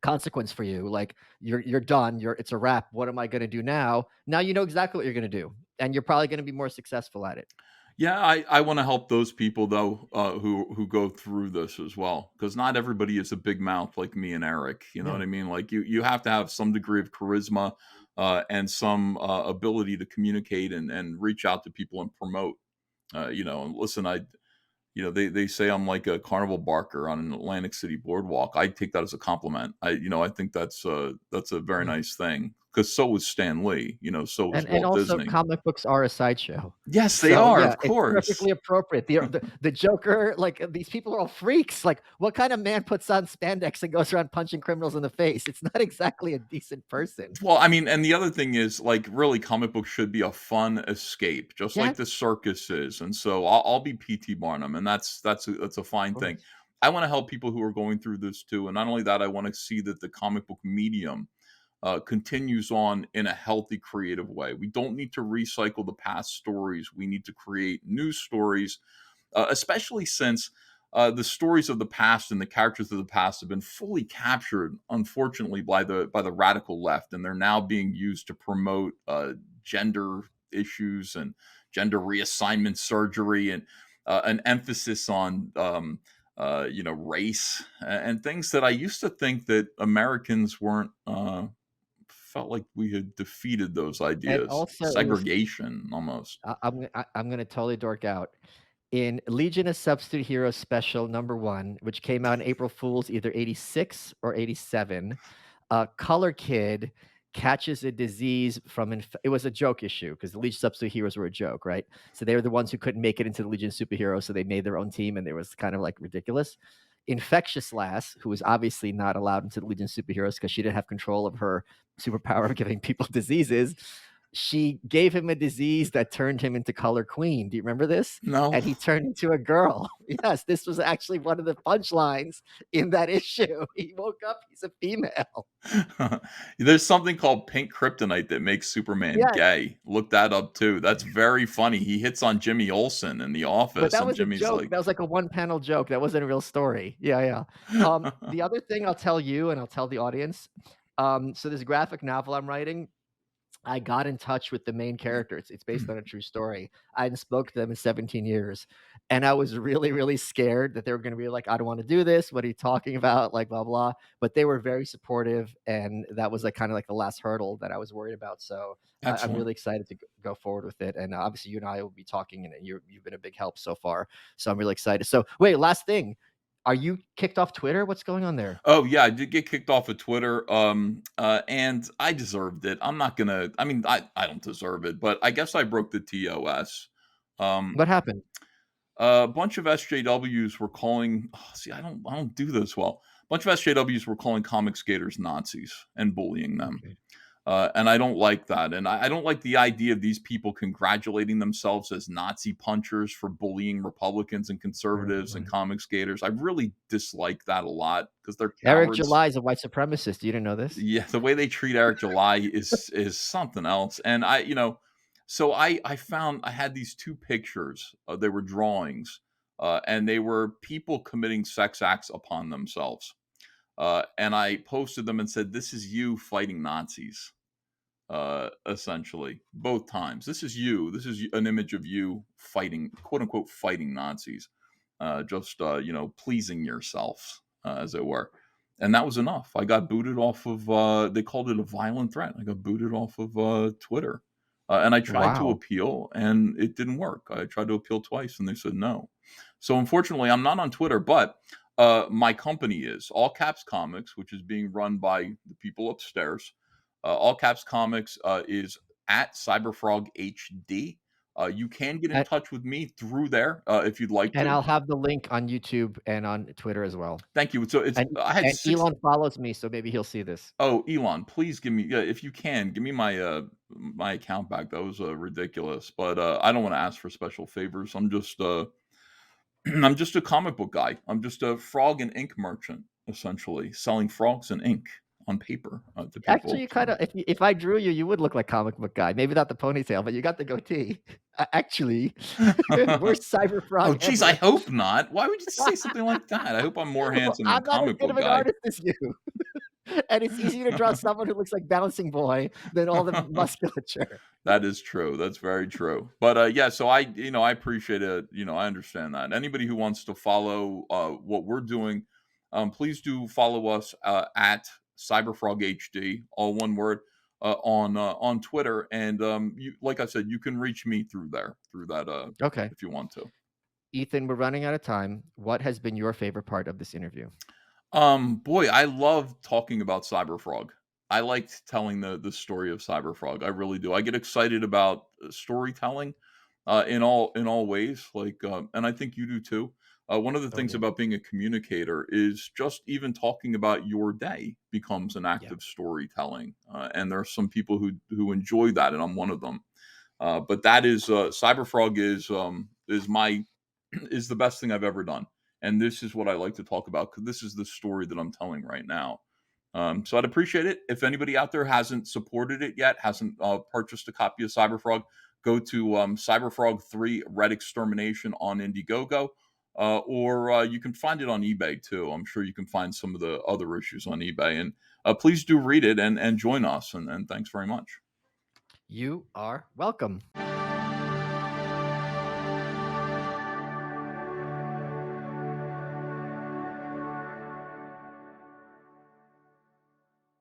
consequence for you, like you're done, it's a wrap, what am I going to do now you know exactly what you're going to do, and you're probably going to be more successful at it. Yeah, I want to help those people though, who go through this as well, because not everybody is a big mouth like me and Eric. You know Yeah. what I mean? Like you have to have some degree of charisma, and some ability to communicate and reach out to people and promote. And listen, they say I'm like a carnival barker on an Atlantic City boardwalk. I take that as a compliment. I think that's a very Yeah. nice thing, because so was Stan Lee. So was And Walt also Disney. comic books are a sideshow. Yes, they So are, yeah, of it's course. perfectly appropriate. The Joker, like these people are all freaks. Like, what kind of man puts on spandex and goes around punching criminals in the face? It's not exactly a decent person. Well, I mean, and the other thing is, like, really, comic books should be a fun escape, just Yeah, like the circus is. And so I'll be PT Barnum, and that's a fine of thing. course. I want to help people who are going through this too, and not only that, I want to see that the comic book medium continues on in a healthy, creative way. We don't need to recycle the past stories. We need to create new stories, especially since the stories of the past and the characters of the past have been fully captured, unfortunately, by the radical left, and they're now being used to promote gender issues and gender reassignment surgery, and an emphasis on race, and things that I used to think that Americans weren't. Felt like we had defeated those And ideas. also, it was Segregation, almost. I'm gonna totally dork out. In Legion of Substitute Heroes Special #1, which came out in April Fools, either 86 or 87, a Color Kid catches a disease from it was a joke issue because the Legion Substitute Heroes were a joke, right? So they were the ones who couldn't make it into the Legion of Superheroes, so they made their own team, and it was kind of like ridiculous. Infectious Lass, who was obviously not allowed into the Legion of Superheroes because she didn't have control of her superpower of giving people diseases, she gave him a disease that turned him into Color Queen. Do you remember this? No. And he turned into a girl. Yes, this was actually one of the punchlines in that issue. He woke up, he's a female. There's something called pink kryptonite that makes Superman Yeah, gay. Look that up too. That's very funny. He hits on Jimmy Olsen in the but office, that and was a Jimmy's joke. like, That was like a one-panel joke. That wasn't a real story. Yeah, yeah. The other thing I'll tell you, and I'll tell the audience, so this graphic novel I'm writing, I got in touch with the main character. It's based on a true story. I hadn't spoke to them in 17 years. And I was really, really scared that they were going to be like, I don't want to do this. What are you talking about? Like, blah, blah. But they were very supportive. And that was like kind of like the last hurdle that I was worried about. So I'm excellent. really excited to go forward with it. And obviously, you and I will be talking, and you've been a big help so far. So I'm really excited. So, wait, last thing. Are you kicked off Twitter? What's going on there? Oh yeah, I did get kicked off of Twitter, and I deserved it. I'm not gonna. I mean, I don't deserve it, but I guess I broke the TOS. Um, What happened? a bunch of SJWs were calling. See, I don't do this well. A bunch of SJWs were calling comic skaters Nazis and bullying them. Okay. And I don't like that. And I don't like the idea of these people congratulating themselves as Nazi punchers for bullying Republicans and Right, conservatives and right. comic skaters. I really dislike that a lot because they're Eric cowards. July is a white supremacist. You didn't know this? Yeah, the way they treat Eric July is something else. And so I found I had these two pictures. They were drawings, and they were people committing sex acts upon themselves. And I posted them and said, "This is you fighting Nazis." Essentially, both times. This is you. This is an image of you fighting, quote unquote, fighting Nazis. Just pleasing yourself, as it were. And that was enough. I got booted off of. They called it a violent threat. I got booted off of Twitter. And I tried to Wow. appeal, and it didn't work. I tried to appeal twice, and they said no. So unfortunately, I'm not on Twitter, but my company is All Caps Comics, which is being run by the people upstairs. All Caps Comics is at Cyberfrog HD. You can get in And, touch with me through there if you'd like and to. I'll have the link on YouTube and on Twitter as well. Thank you. So it's And I had and six. Elon follows me, so maybe he'll see this. Oh, Elon, please give me, yeah, if you can, give me my my account back. That was ridiculous, but I don't want to ask for special favors. I'm just I'm just a comic book guy. I'm just a frog and ink merchant, essentially, selling frogs and ink on paper to Actually, people. you So. kinda if I drew you, you would look like comic book guy. Maybe not the ponytail, but you got the goatee. Actually, worst cyber Oh, frog geez, I ever. hope not. Why would you say something like that? I hope I'm more Well, handsome than I'm not as comic good book of an guy. artist as you, and it's easier to draw someone who looks like Bouncing Boy than all the musculature. That is true. That's very true. But yeah, so I appreciate it. I understand that. Anybody who wants to follow what we're doing, please do follow us at Cyberfrog HD, all one word, on Twitter. And you, like I said, you can reach me through there, through that, Okay. if you want to. Ethan, we're running out of time. What has been your favorite part of this interview? Boy, I love talking about Cyberfrog. I liked telling the story of Cyberfrog. I really do. I get excited about storytelling in all ways. Like, and I think you do too. One of the Oh, things yeah. about being a communicator is just even talking about your day becomes an act Yeah. of storytelling. And there are some people who enjoy that, and I'm one of them. But that is Cyberfrog is my is the best thing I've ever done, and this is what I like to talk about because this is the story that I'm telling right now. So I'd appreciate it if anybody out there hasn't supported it yet, hasn't purchased a copy of Cyberfrog. Go to Cyberfrog 3 Red Extermination on Indiegogo, or you can find it on eBay too. I'm sure you can find some of the other issues on eBay, and please do read it and join us. And thanks very much. You are welcome.